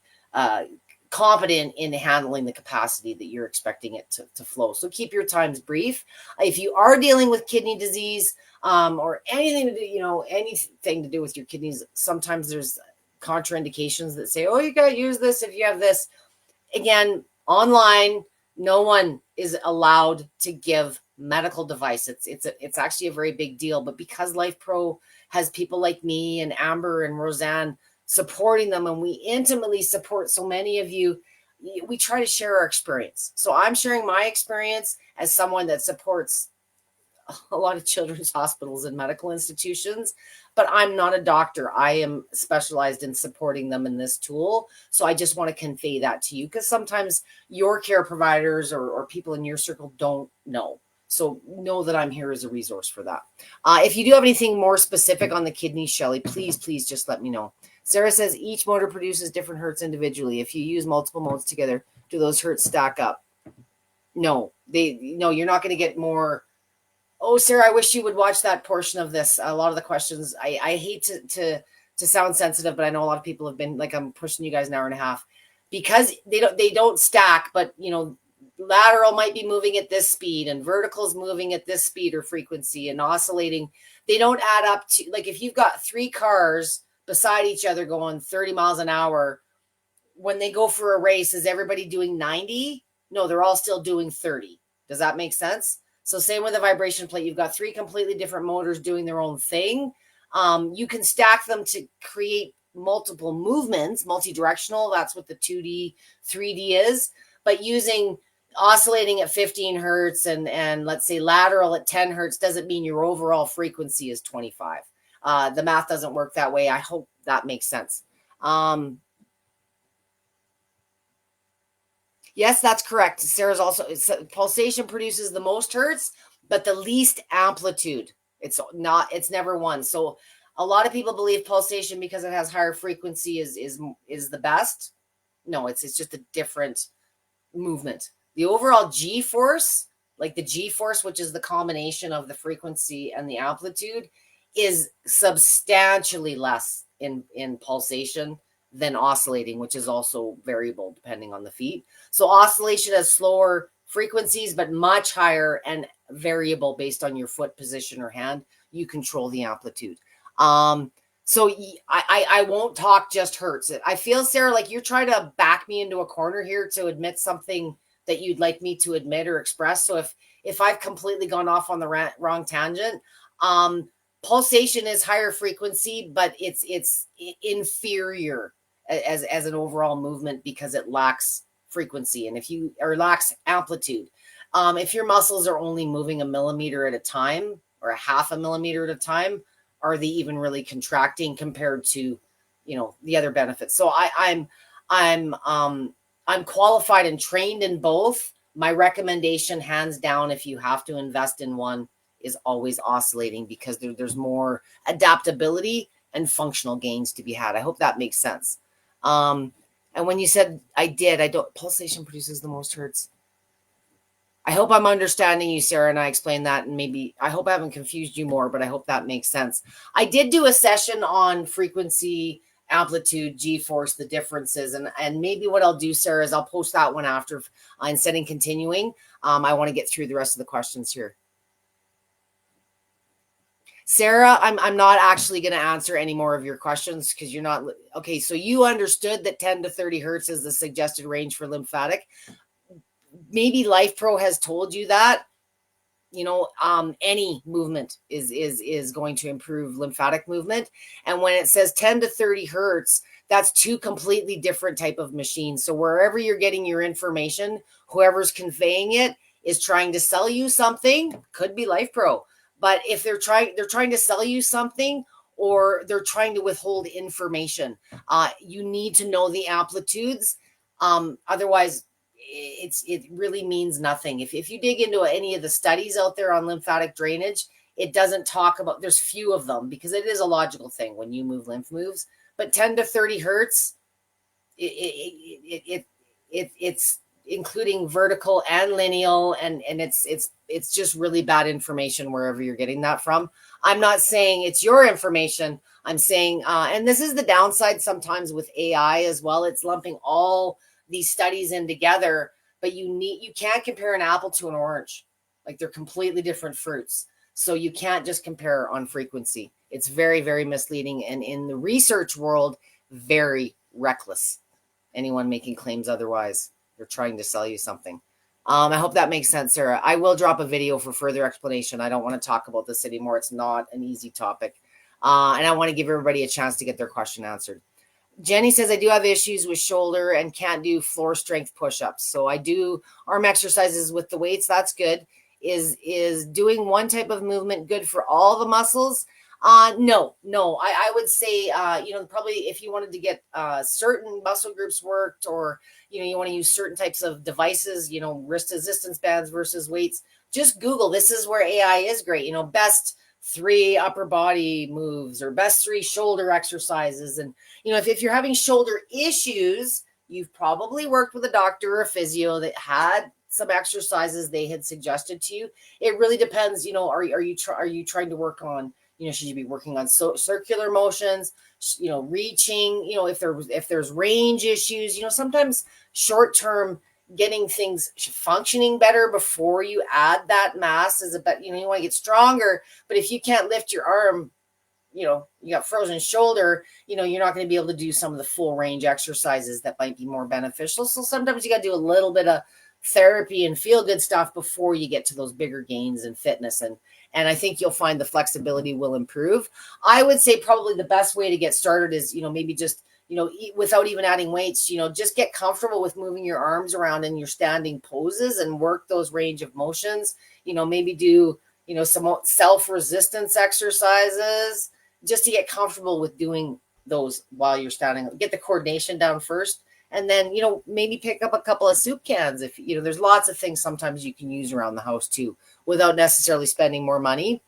competent in handling the capacity that you're expecting it to flow. So keep your times brief. If you are dealing with kidney disease or anything to do with your kidneys, sometimes there's contraindications that say, oh, you got to use this if you have this. Again, online, no one is allowed to give medical device. It's actually a very big deal. But because Lifepro has people like me and Amber and Roseanne supporting them, and we intimately support so many of you, we try to share our experience. So I'm sharing my experience as someone that supports a lot of children's hospitals and medical institutions, but I'm not a doctor. I am specialized in supporting them in this tool. So I just want to convey that to you, because sometimes your care providers or people in your circle don't know. So know that I'm here as a resource for that. If you do have anything more specific on the kidneys, Shelly, please just let me know. Sarah says each motor produces different hertz individually. If you use multiple modes together, do those hertz stack up? No, you're not going to get more. Oh, Sarah, I wish you would watch that portion of this. A lot of the questions, I hate to sound sensitive, but I know a lot of people have been like, I'm pushing you guys an hour and a half, because they don't stack, but lateral might be moving at this speed and vertical is moving at this speed or frequency, and oscillating. They don't add up to, like, if you've got 3 cars beside each other going 30 miles an hour, when they go for a race, is everybody doing 90? No, they're all still doing 30. Does that make sense? So same with the vibration plate. You've got 3 completely different motors doing their own thing. You can stack them to create multiple movements, multi-directional. That's what the 2D, 3D is. But using oscillating at 15 hertz and let's say lateral at 10 hertz doesn't mean your overall frequency is 25. The math doesn't work that way. I hope that makes sense. Yes, that's correct. Sarah's also, pulsation produces the most hertz, but the least amplitude. It's never one. So a lot of people believe pulsation, because it has higher frequency, is the best. No, it's just a different movement. The overall G force, like the G force, which is the combination of the frequency and the amplitude, is substantially less in pulsation than oscillating, which is also variable depending on the feet. So oscillation has slower frequencies, but much higher and variable based on your foot position or hand. You control the amplitude. So I won't talk just hertz. I feel, Sarah, like you're trying to back me into a corner here to admit something that you'd like me to admit or express. So if I've completely gone off on the wrong tangent, pulsation is higher frequency, but it's inferior as an overall movement because it lacks frequency, and lacks amplitude. If your muscles are only moving a millimeter at a time or a half a millimeter at a time, are they even really contracting compared to the other benefits? So I'm qualified and trained in both. My recommendation, hands down, if you have to invest in one, is always oscillating, because there's more adaptability and functional gains to be had. I hope that makes sense. And when you said pulsation produces the most hertz. I hope I'm understanding you, Sarah, and I explained that, and maybe I hope I haven't confused you more, but I hope that makes sense. I did do a session on frequency, amplitude, G-force, the differences, and maybe what I'll do, Sarah, is I'll post that one after instead of continuing. I want to get through the rest of the questions here. Sarah, I'm not actually going to answer any more of your questions because you're not. Okay, so you understood that 10 to 30 hertz is the suggested range for lymphatic. Maybe Lifepro has told you that. Any movement is going to improve lymphatic movement. And when it says 10 to 30 hertz, that's 2 completely different type of machines. So wherever you're getting your information, whoever's conveying it is trying to sell you something. Could be Lifepro. But if they're trying to sell you something, or they're trying to withhold information, you need to know the amplitudes. Otherwise, it really means nothing. If you dig into any of the studies out there on lymphatic drainage, it doesn't talk about, there's few of them because it is a logical thing when you move lymph moves. But 10 to 30 hertz, it's including vertical and lineal, and it's just really bad information wherever you're getting that from. I'm not saying it's your information. I'm saying, and this is the downside sometimes with AI as well. It's lumping all these studies in together, but you can't compare an apple to an orange. Like, they're completely different fruits. So you can't just compare on frequency. It's very, very misleading. And in the research world, very reckless. Anyone making claims otherwise, they're trying to sell you something. I hope that makes sense, Sarah. I will drop a video for further explanation. I don't want to talk about this anymore. It's not an easy topic. And I want to give everybody a chance to get their question answered. Jenny says, I do have issues with shoulder and can't do floor strength push-ups. So I do arm exercises with the weights. That's good. Is doing one type of movement good for all the muscles? No. I would say, probably if you wanted to get certain muscle groups worked, or, you want to use certain types of devices, wrist resistance bands versus weights, just Google. This is where AI is great. Best 3 upper body moves, or best 3 shoulder exercises. And, if you're having shoulder issues, you've probably worked with a doctor or a physio that had some exercises they had suggested to you. It really depends. Are you trying to work on, should you be working on circular motions, reaching, if there's range issues, sometimes short-term getting things functioning better before you add that mass is about, you want to get stronger. But if you can't lift your arm, you got frozen shoulder, you're not going to be able to do some of the full range exercises that might be more beneficial. So sometimes you got to do a little bit of therapy and feel good stuff before you get to those bigger gains in fitness. And I think you'll find the flexibility will improve. I would say probably the best way to get started is, maybe just, without even adding weights, just get comfortable with moving your arms around in your standing poses and work those range of motions. Maybe do, some self-resistance exercises just to get comfortable with doing those while you're standing. Get the coordination down first. And then, maybe pick up a couple of soup cans. If, there's lots of things sometimes you can use around the house too, without necessarily spending more money.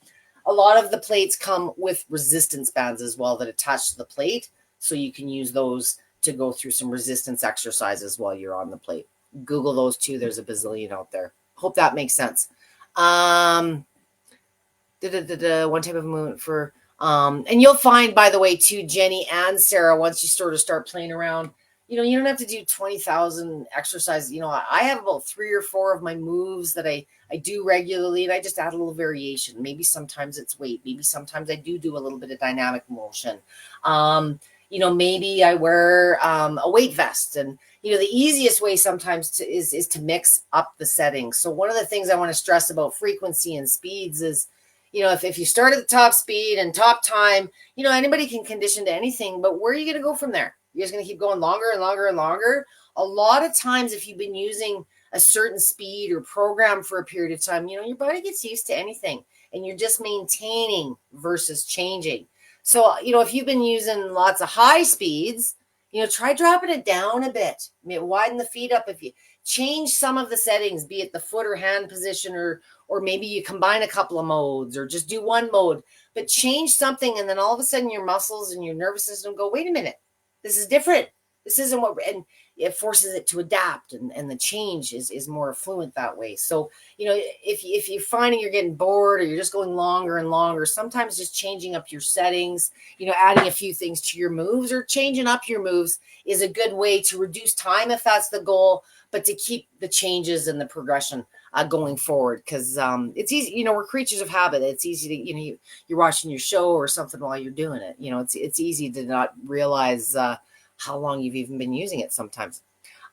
A lot of the plates come with resistance bands as well that attach to the plate. So you can use those to go through some resistance exercises while you're on the plate. Google those too. There's a bazillion out there. Hope that makes sense. One type of movement for, and you'll find, by the way, too, Jenny and Sarah, once you sort of start playing around, you don't have to do 20,000 exercises. I have about 3 or 4 of my moves that I do regularly, and I just add a little variation. Maybe sometimes it's weight. Maybe sometimes I do a little bit of dynamic motion. Maybe I wear a weight vest. And, the easiest way sometimes is to mix up the settings. So one of the things I want to stress about frequency and speeds is, if you start at the top speed and top time, anybody can condition to anything, but where are you going to go from there? You're just going to keep going longer and longer and longer. A lot of times, if you've been using a certain speed or program for a period of time, your body gets used to anything, and you're just maintaining versus changing. So, if you've been using lots of high speeds, try dropping it down a bit. Widen the feet up. If you change some of the settings, be it the foot or hand position, or maybe you combine a couple of modes, or just do one mode, but change something. And then all of a sudden your muscles and your nervous system go, wait a minute, this is different. This isn't what, and it forces it to adapt, and the change is more fluent that way. So, if you're finding you're getting bored, or you're just going longer and longer, sometimes just changing up your settings, adding a few things to your moves, or changing up your moves is a good way to reduce time if that's the goal, but to keep the changes and the progression going forward. Because it's easy, we're creatures of habit. It's easy to, you're watching your show or something while you're doing it. It's easy to not realize how long you've even been using it sometimes.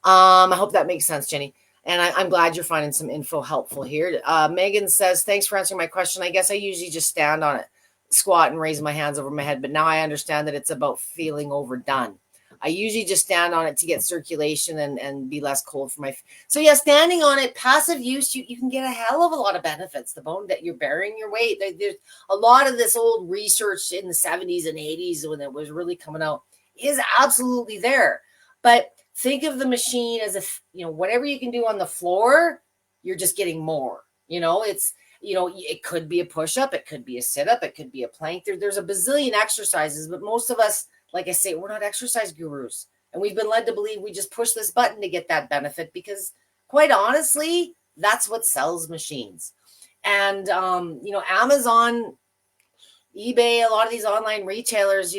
I hope that makes sense, Jenny. And I'm glad you're finding some info helpful here. Megan says, thanks for answering my question. I guess I usually just stand on it, squat, and raise my hands over my head. But now I understand that it's about feeling overdone. I usually just stand on it to get circulation and be less cold for my. So yeah, standing on it, passive use, you can get a hell of a lot of benefits. The bone that you're bearing your weight. There's a lot of this old research in the 70s and 80s when it was really coming out is absolutely there. But think of the machine as if, whatever you can do on the floor, you're just getting more. It's, it could be a push-up, it could be a sit-up, it could be a plank. There's a bazillion exercises, but most of us, like I say, we're not exercise gurus. And we've been led to believe we just push this button to get that benefit because, quite honestly, that's what sells machines. And, Amazon, eBay, a lot of these online retailers,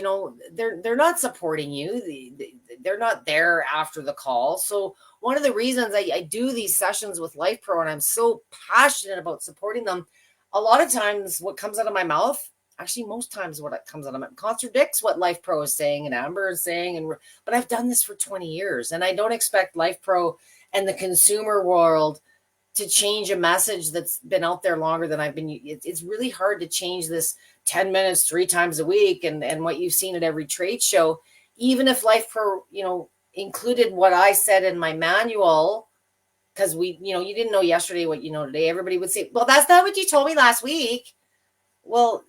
they're not supporting you. They're not there after the call. So one of the reasons I do these sessions with Lifepro, and I'm so passionate about supporting them, a lot of times what comes out of my mouth, actually most times what comes out of my mouth contradicts what Lifepro is saying and Amber is saying. But I've done this for 20 years, and I don't expect Lifepro and the consumer world to change a message that's been out there longer than I've been. It's really hard to change this 10 minutes 3 times a week and what you've seen at every trade show. Even if Lifepro, included what I said in my manual, because you didn't know yesterday what you know today. Everybody would say, well, that's not what you told me last week. Well,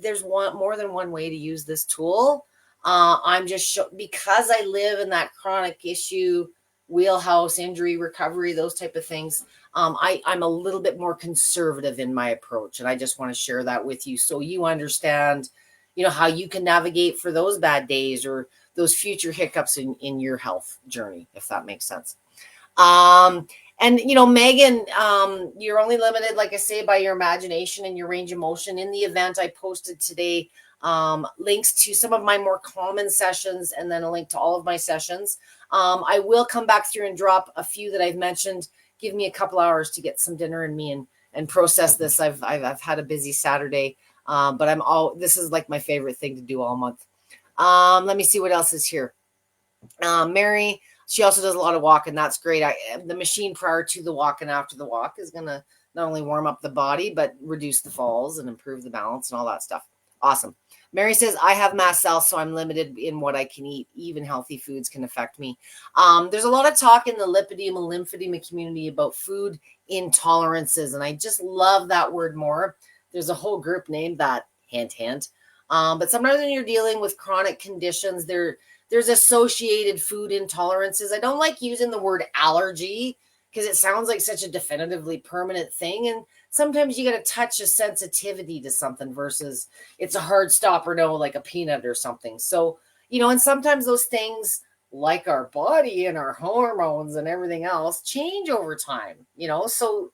there's more than one way to use this tool. I'm just because I live in that chronic issue, wheelhouse, injury recovery, those type of things. I'm a little bit more conservative in my approach, and I just want to share that with you so you understand, how you can navigate for those bad days or those future hiccups in your health journey, if that makes sense. And Megan, you're only limited, like I say, by your imagination and your range of motion. In the event, I posted today links to some of my more common sessions and then a link to all of my sessions. I will come back through and drop a few that I've mentioned. Give me a couple hours to get some dinner in me and process this. I've had a busy Saturday, but this is like my favorite thing to do all month. Let me see what else is here. Mary, she also does a lot of walking. That's great. The machine prior to the walk and after the walk is going to not only warm up the body, but reduce the falls and improve the balance and all that stuff. Awesome. Mary says, I have mast cells, so I'm limited in what I can eat. Even healthy foods can affect me. There's a lot of talk in the lipedema, lymphedema community about food intolerances, and I just love that word more. There's a whole group named that, hint, hint. But sometimes when you're dealing with chronic conditions, there's associated food intolerances. I don't like using the word allergy because it sounds like such a definitively permanent thing. And sometimes you got to touch a sensitivity to something versus it's a hard stop or no, like a peanut or something. So, and sometimes those things like our body and our hormones and everything else change over time, so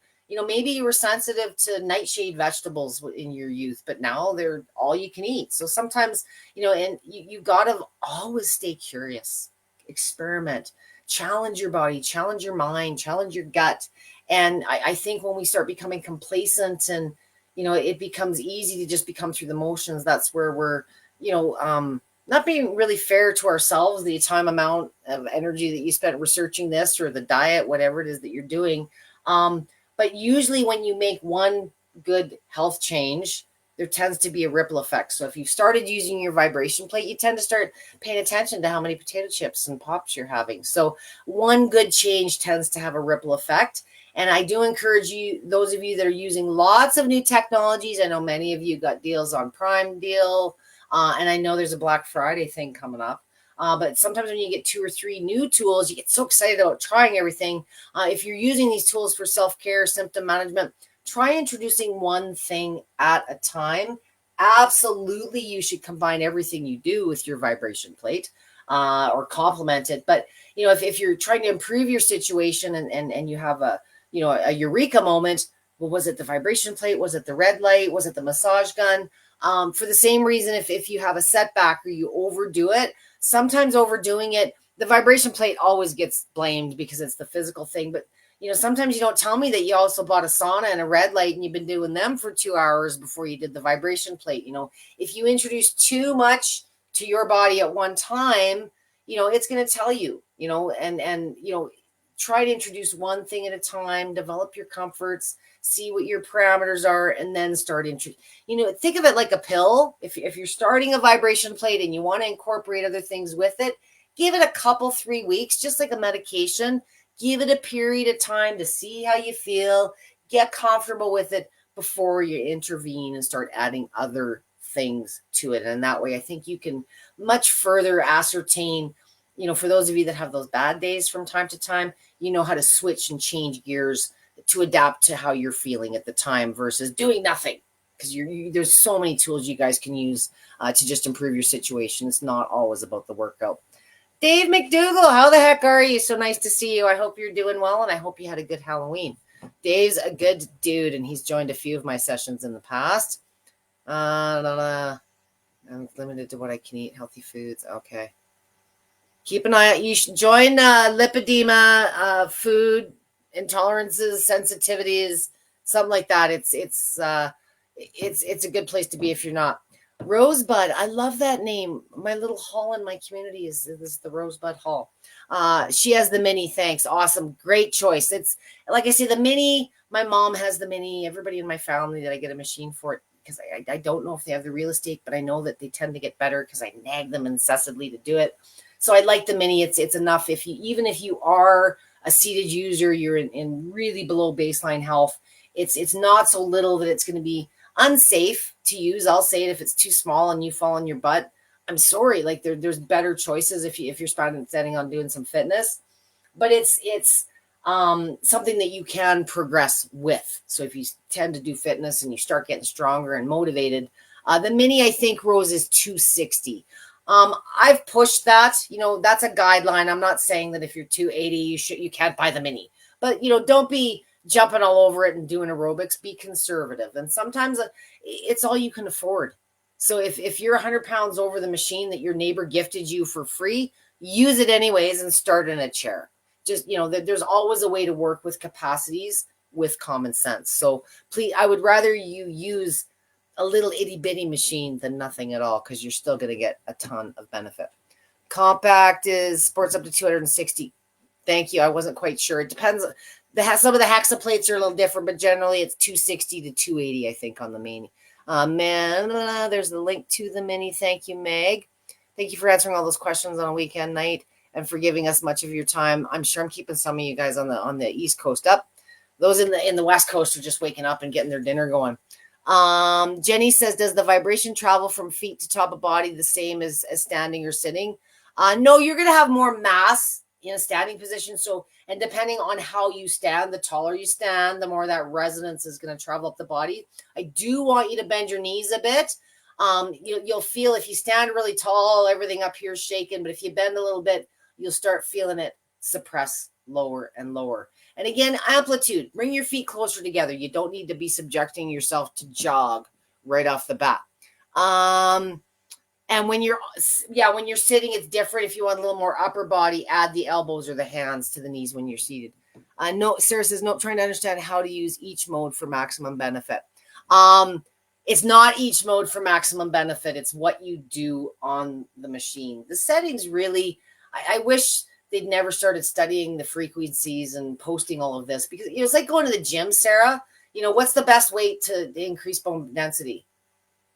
maybe you were sensitive to nightshade vegetables in your youth, but now they're all you can eat. So sometimes, and you got to always stay curious, experiment, challenge your body, challenge your mind, challenge your gut. And I think when we start becoming complacent and, it becomes easy to just become through the motions, that's where we're, not being really fair to ourselves, the time amount of energy that you spent researching this or the diet, whatever it is that you're doing. But usually when you make one good health change, there tends to be a ripple effect. So if you've started using your vibration plate, you tend to start paying attention to how many potato chips and pops you're having. So one good change tends to have a ripple effect. And I do encourage you, those of you that are using lots of new technologies, I know many of you got deals on Prime Deal, and I know there's a Black Friday thing coming up. But sometimes when you get 2 or 3 new tools, you get so excited about trying everything. If you're using these tools for self-care, symptom management, try introducing one thing at a time. Absolutely, you should combine everything you do with your vibration plate or complement it. But, if you're trying to improve your situation and you have a eureka moment, well, was it the vibration plate? Was it the red light? Was it the massage gun? For the same reason, if you have a setback or you overdo it, sometimes overdoing it, the vibration plate always gets blamed because it's the physical thing. But, sometimes you don't tell me that you also bought a sauna and a red light and you've been doing them for 2 hours before you did the vibration plate. If you introduce too much to your body at one time, it's going to tell you, and try to introduce one thing at a time, develop your comforts, see what your parameters are, and then start think of it like a pill. If you're starting a vibration plate and you want to incorporate other things with it, give it a couple, 3 weeks, just like a medication. Give it a period of time to see how you feel, get comfortable with it before you intervene and start adding other things to it. And that way, I think you can much further ascertain, for those of you that have those bad days from time to time, how to switch and change gears to adapt to how you're feeling at the time versus doing nothing. Because there's so many tools you guys can use to just improve your situation. It's not always about the workout. Dave McDougall, how the heck are you? So nice to see you. I hope you're doing well, and I hope you had a good Halloween. Dave's a good dude, and he's joined a few of my sessions in the past. I'm limited to what I can eat, healthy foods. Okay. Keep an eye out. You should join lipedema, food intolerances, sensitivities, something like that. It's a good place to be if you're not. Rosebud, I love that name. My little hall in my community is the Rosebud Hall. She has the mini. Thanks. Awesome. Great choice. It's like I say, the mini. My mom has the mini. Everybody in my family that I get a machine for it because I don't know if they have the real estate, but I know that they tend to get better because I nag them incessantly to do it. So I like the mini. It's enough if you are a seated user, you're in really below baseline health. It's not so little that it's going to be unsafe to use. I'll say it, if it's too small and you fall on your butt, I'm sorry. Like there's better choices if you're planning on doing some fitness, but it's something that you can progress with. So if you tend to do fitness and you start getting stronger and motivated, the mini, I think, Rose, is 260. I've pushed that. That's a guideline. I'm not saying that if you're 280, you can't buy the mini, but don't be jumping all over it and doing aerobics. Be conservative, and sometimes it's all you can afford. So if you're 100 pounds over the machine that your neighbor gifted you for free, use it anyways and start in a chair. Just, there's always a way to work with capacities with common sense. So please, I would rather you use a little itty bitty machine than nothing at all, because you're still going to get a ton of benefit. Compact is sports up to 260. Thank you. I wasn't quite sure. It depends. Some of the hexa plates are a little different, but generally it's 260 to 280, I think, on the main. There's the link to the mini. Thank you, Meg. Thank you for answering all those questions on a weekend night and for giving us much of your time. I'm sure I'm keeping some of you guys on the East Coast up. Those in the West Coast are just waking up and getting their dinner going. Jenny says, does the vibration travel from feet to top of body the same as standing or sitting? No, you're going to have more mass in a standing position. So, and depending on how you stand, the taller you stand, the more that resonance is going to travel up the body. I do want you to bend your knees a bit. You'll feel, if you stand really tall, everything up here is shaking, but if you bend a little bit, you'll start feeling it suppress lower and lower. And again, amplitude, bring your feet closer together. You don't need to be subjecting yourself to jog right off the bat. And when you're sitting, it's different. If you want a little more upper body, add the elbows or the hands to the knees when you're seated. No, Sarah says, nope, trying to understand how to use each mode for maximum benefit. It's not each mode for maximum benefit. It's what you do on the machine. The settings really, I wish they'd never started studying the frequencies and posting all of this, because it's like going to the gym, Sarah. What's the best weight to increase bone density?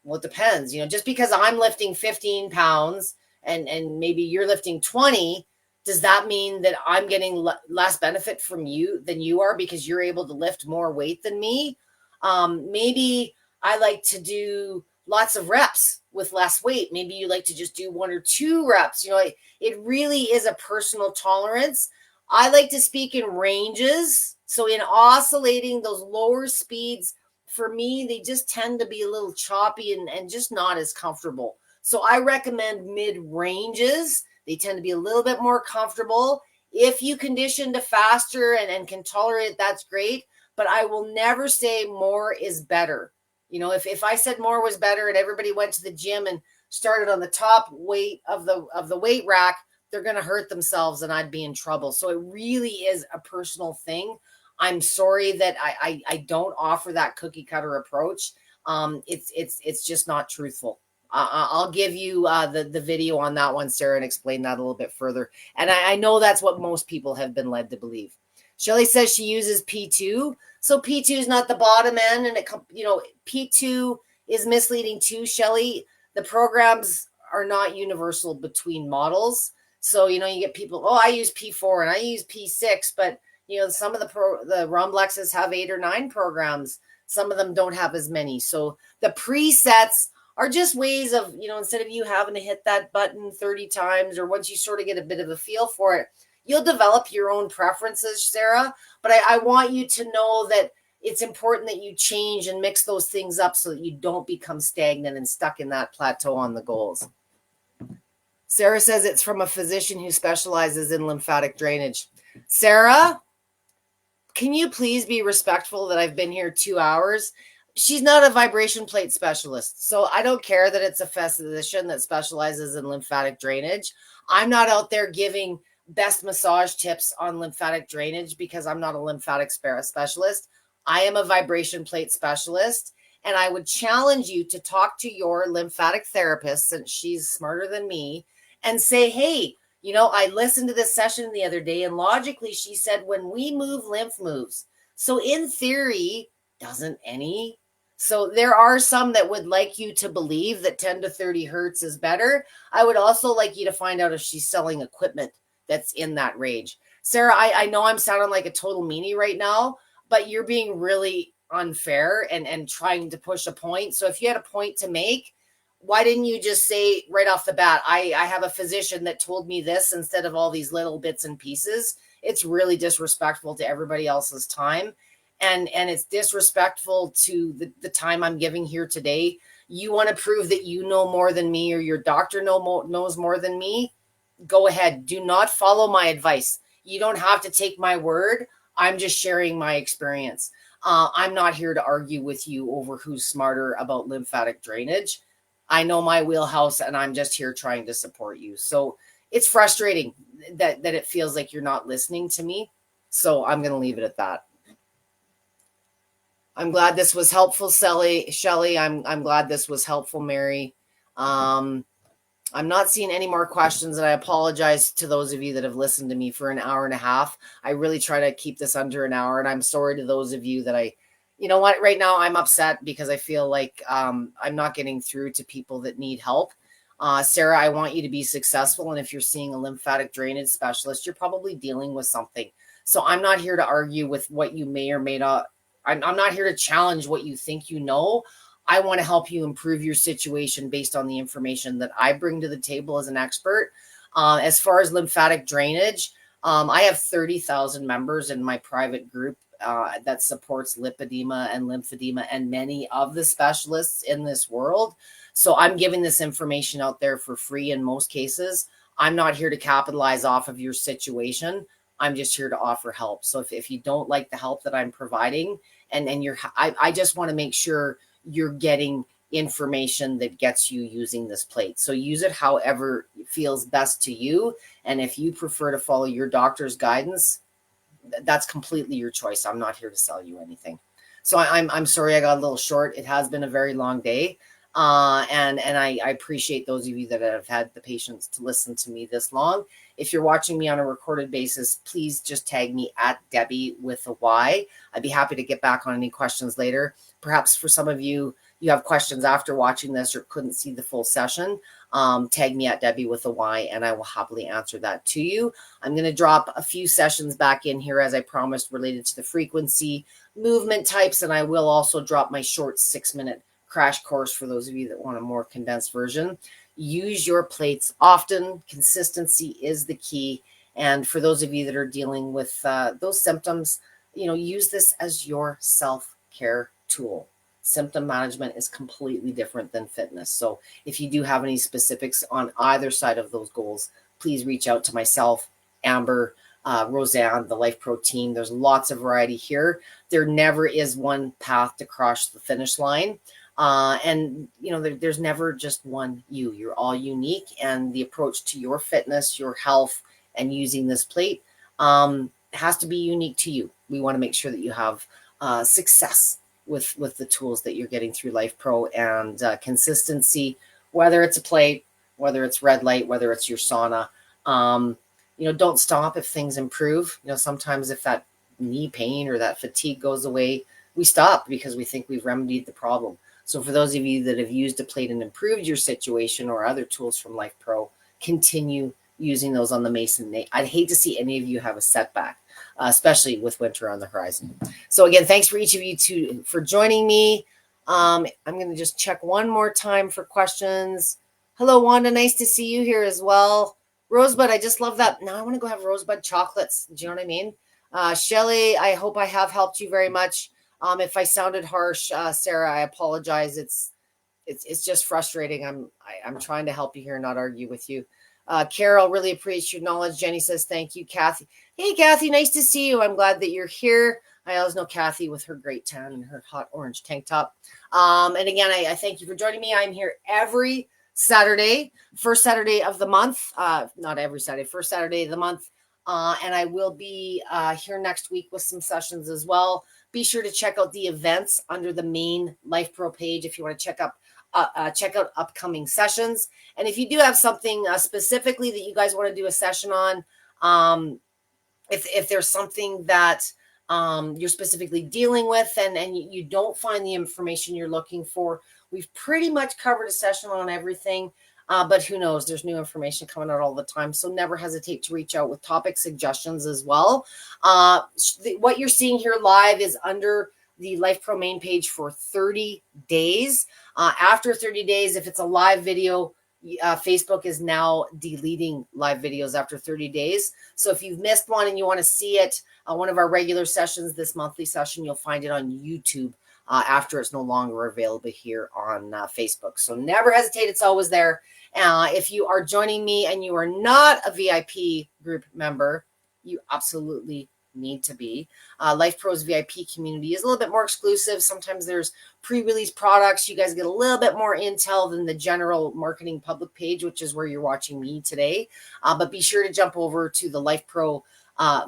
Well, it depends. Just because I'm lifting 15 pounds and maybe you're lifting 20, does that mean that I'm getting less benefit from you than you are because you're able to lift more weight than me? Maybe I like to do lots of reps with less weight. Maybe you like to just do 1 or 2 reps. It really is a personal tolerance. I like to speak in ranges. So in oscillating, those lower speeds, for me, they just tend to be a little choppy and just not as comfortable. So I recommend mid-ranges. They tend to be a little bit more comfortable. If you condition to faster and can tolerate it, that's great. But I will never say more is better. If I said more was better and everybody went to the gym and started on the top weight of the weight rack, they're going to hurt themselves and I'd be in trouble. So it really is a personal thing. I'm sorry that I don't offer that cookie cutter approach. It's just not truthful. I'll give you the video on that one, Sarah, and explain that a little bit further. And I know that's what most people have been led to believe. Shelly says she uses P2. So P2 is not the bottom end, and P2 is misleading too, Shelly. The programs are not universal between models. So, you get people, I use P4 and I use P6, but some of the Rumblexes have 8 or 9 programs. Some of them don't have as many. So the presets are just ways of, instead of you having to hit that button 30 times, or once you sort of get a bit of a feel for it, you'll develop your own preferences, Sarah. But I want you to know that it's important that you change and mix those things up so that you don't become stagnant and stuck in that plateau on the goals. Sarah says it's from a physician who specializes in lymphatic drainage. Sarah, can you please be respectful that I've been here 2 hours? She's not a vibration plate specialist. So I don't care that it's a physician that specializes in lymphatic drainage. I'm not out there giving best massage tips on lymphatic drainage because I'm not a lymphatic specialist. I am a vibration plate specialist, and I would challenge you to talk to your lymphatic therapist, since she's smarter than me, and say, hey, I listened to this session the other day, and logically she said, when we move, lymph moves. So in theory, doesn't any? So there are some that would like you to believe that 10 to 30 hertz is better. I would also like you to find out if she's selling equipment that's in that range. Sarah, I know I'm sounding like a total meanie right now, but you're being really unfair and trying to push a point. So if you had a point to make, why didn't you just say right off the bat, I have a physician that told me this instead of all these little bits and pieces? It's really disrespectful to everybody else's time. And it's disrespectful to the time I'm giving here today. You want to prove that you know more than me or your doctor knows more than me? Go ahead. Do not follow my advice. You don't have to take my word. I'm just sharing my experience. I'm not here to argue with you over who's smarter about lymphatic drainage. I know my wheelhouse and I'm just here trying to support you. So it's frustrating that it feels like you're not listening to me. So I'm going to leave it at that. I'm glad this was helpful, Shelly. I'm glad this was helpful, Mary. I'm not seeing any more questions, and I apologize to those of you that have listened to me for an hour and a half. I really try to keep this under an hour, and I'm sorry to those of you that you know what, right now I'm upset because I feel like I'm not getting through to people that need help. Sarah, I want you to be successful, and if you're seeing a lymphatic drainage specialist, you're probably dealing with something. So I'm not here to argue with what you may or may not. I'm not here to challenge what you think you know. I want to help you improve your situation based on the information that I bring to the table as an expert. As far as lymphatic drainage, I have 30,000 members in my private group that supports lipedema and lymphedema and many of the specialists in this world. So I'm giving this information out there for free in most cases. I'm not here to capitalize off of your situation. I'm just here to offer help. So if you don't like the help that I'm providing and I just want to make sure you're getting information that gets you using this plate. So use it however feels best to you. And if you prefer to follow your doctor's guidance, that's completely your choice. I'm not here to sell you anything. So I'm sorry I got a little short. It has been a very long day. And I appreciate those of you that have had the patience to listen to me this long. If you're watching me on a recorded basis, please just tag me at Debby with a Y. I'd be happy to get back on any questions later. Perhaps for some of you, you have questions after watching this or couldn't see the full session. Tag me at Debby with a Y and I will happily answer that to you. I'm going to drop a few sessions back in here as I promised related to the frequency, movement types, and I will also drop my short 6-minute crash course for those of you that want a more condensed version. Use your plates often. Consistency is the key. And for those of you that are dealing with those symptoms, use this as your self-care tool. Symptom management is completely different than fitness. So if you do have any specifics on either side of those goals, please reach out to myself, Amber, Roseanne, the Lifepro team. There's lots of variety here. There never is one path to cross the finish line. And there's never just one you. You're all unique, and the approach to your fitness, your health, and using this plate has to be unique to you. We want to make sure that you have success with the tools that you're getting through Lifepro, and consistency, whether it's a plate, whether it's red light, whether it's your sauna. Don't stop if things improve. Sometimes if that knee pain or that fatigue goes away, we stop because we think we've remedied the problem. So for those of you that have used a plate and improved your situation or other tools from Lifepro, continue using those on the Mason. I'd hate to see any of you have a setback, especially with winter on the horizon. So again, thanks for each of you for joining me. I'm going to just check one more time for questions. Hello, Wanda. Nice to see you here as well. Rosebud, I just love that. Now I want to go have Rosebud chocolates. Do you know what I mean? Shelly, I hope I have helped you very much. If I sounded harsh, Sarah, I apologize. It's just frustrating. I'm trying to help you here, not argue with you. Carol, really appreciate your knowledge. Jenny says, thank you. Kathy. Hey, Kathy, nice to see you. I'm glad that you're here. I always know Kathy with her great tan and her hot orange tank top. And again, I thank you for joining me. I'm here every Saturday, first Saturday of the month. Not every Saturday, first Saturday of the month. And I will be here next week with some sessions as well. Be sure to check out the events under the main Lifepro page if you want to check out upcoming sessions. And if you do have something specifically that you guys want to do a session on, if there's something that you're specifically dealing with and you don't find the information you're looking for, we've pretty much covered a session on everything. But who knows? There's new information coming out all the time. So never hesitate to reach out with topic suggestions as well. What you're seeing here live is under the Lifepro main page for 30 days. After 30 days, if it's a live video, Facebook is now deleting live videos after 30 days. So if you've missed one and you want to see it, one of our regular sessions, this monthly session, you'll find it on YouTube after it's no longer available here on Facebook. So never hesitate. It's always there. If you are joining me and you are not a VIP group member, you absolutely need to be. Lifepro's VIP community is a little bit more exclusive. Sometimes there's pre-release products. You guys get a little bit more intel than the general marketing public page, which is where you're watching me today. But be sure to jump over to the Lifepro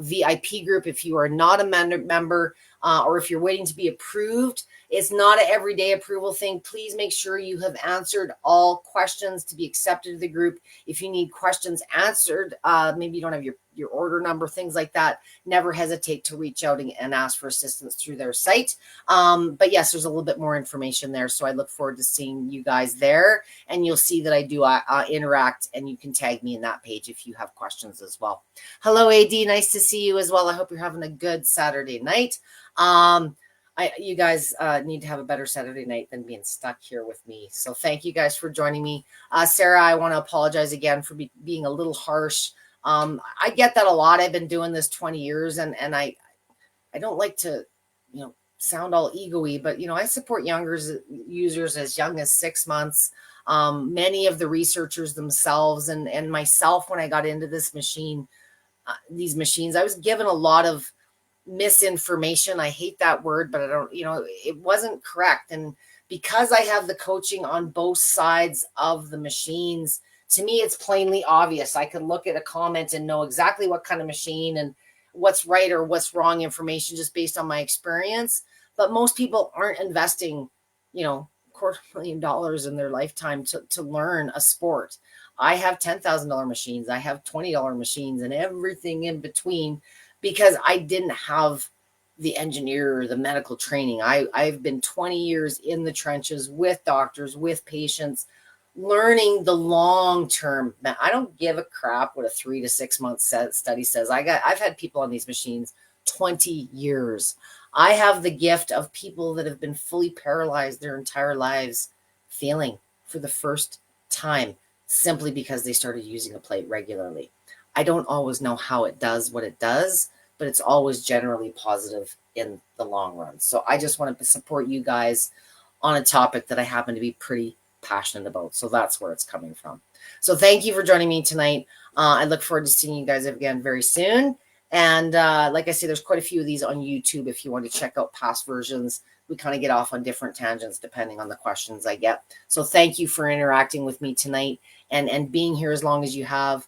VIP group if you are not a member or if you're waiting to be approved. It's not an everyday approval thing. Please make sure you have answered all questions to be accepted to the group. If you need questions answered, maybe you don't have your order number, things like that, never hesitate to reach out and ask for assistance through their site. But yes, there's a little bit more information there. So I look forward to seeing you guys there. And you'll see that I do interact, and you can tag me in that page if you have questions as well. Hello, AD. Nice to see you as well. I hope you're having a good Saturday night. You guys need to have a better Saturday night than being stuck here with me. So thank you guys for joining me. Sarah, I want to apologize again for being a little harsh. I get that a lot. I've been doing this 20 years and I don't like to, sound all ego-y, but, I support younger users as young as 6 months. Many of the researchers themselves and myself, when I got into these machines, I was given a lot of misinformation. I hate that word, but I don't, it wasn't correct. And because I have the coaching on both sides of the machines, to me, it's plainly obvious. I could look at a comment and know exactly what kind of machine and what's right or what's wrong information just based on my experience. But most people aren't investing, $250,000 in their lifetime to learn a sport. I have $10,000 machines. I have $20 machines and everything in between, because I didn't have the engineer or the medical training. I've been 20 years in the trenches with doctors, with patients, learning the long term. I don't give a crap what a 3 to 6 month study says. I've had people on these machines 20 years. I have the gift of people that have been fully paralyzed their entire lives feeling for the first time simply because they started using a plate regularly. I don't always know how it does what it does, but it's always generally positive in the long run. So I just want to support you guys on a topic that I happen to be pretty passionate about. So that's where it's coming from. So thank you for joining me tonight. I look forward to seeing you guys again very soon. And like I say, there's quite a few of these on YouTube if you want to check out past versions. We kind of get off on different tangents depending on the questions I get. So thank you for interacting with me tonight and being here as long as you have.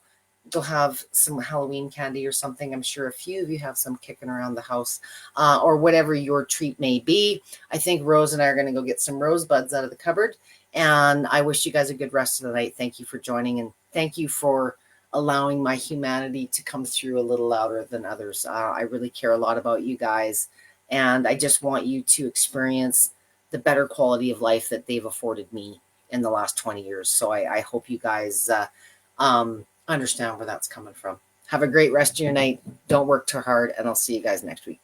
Go have some Halloween candy or something. I'm sure a few of you have some kicking around the house or whatever your treat may be. I think Rose and I are going to go get some rosebuds out of the cupboard. And I wish you guys a good rest of the night. Thank you for joining, and thank you for allowing my humanity to come through a little louder than others. I really care a lot about you guys, and I just want you to experience the better quality of life that they've afforded me in the last 20 years. So I hope you guys understand where that's coming from. Have a great rest of your night. Don't work too hard, and I'll see you guys next week.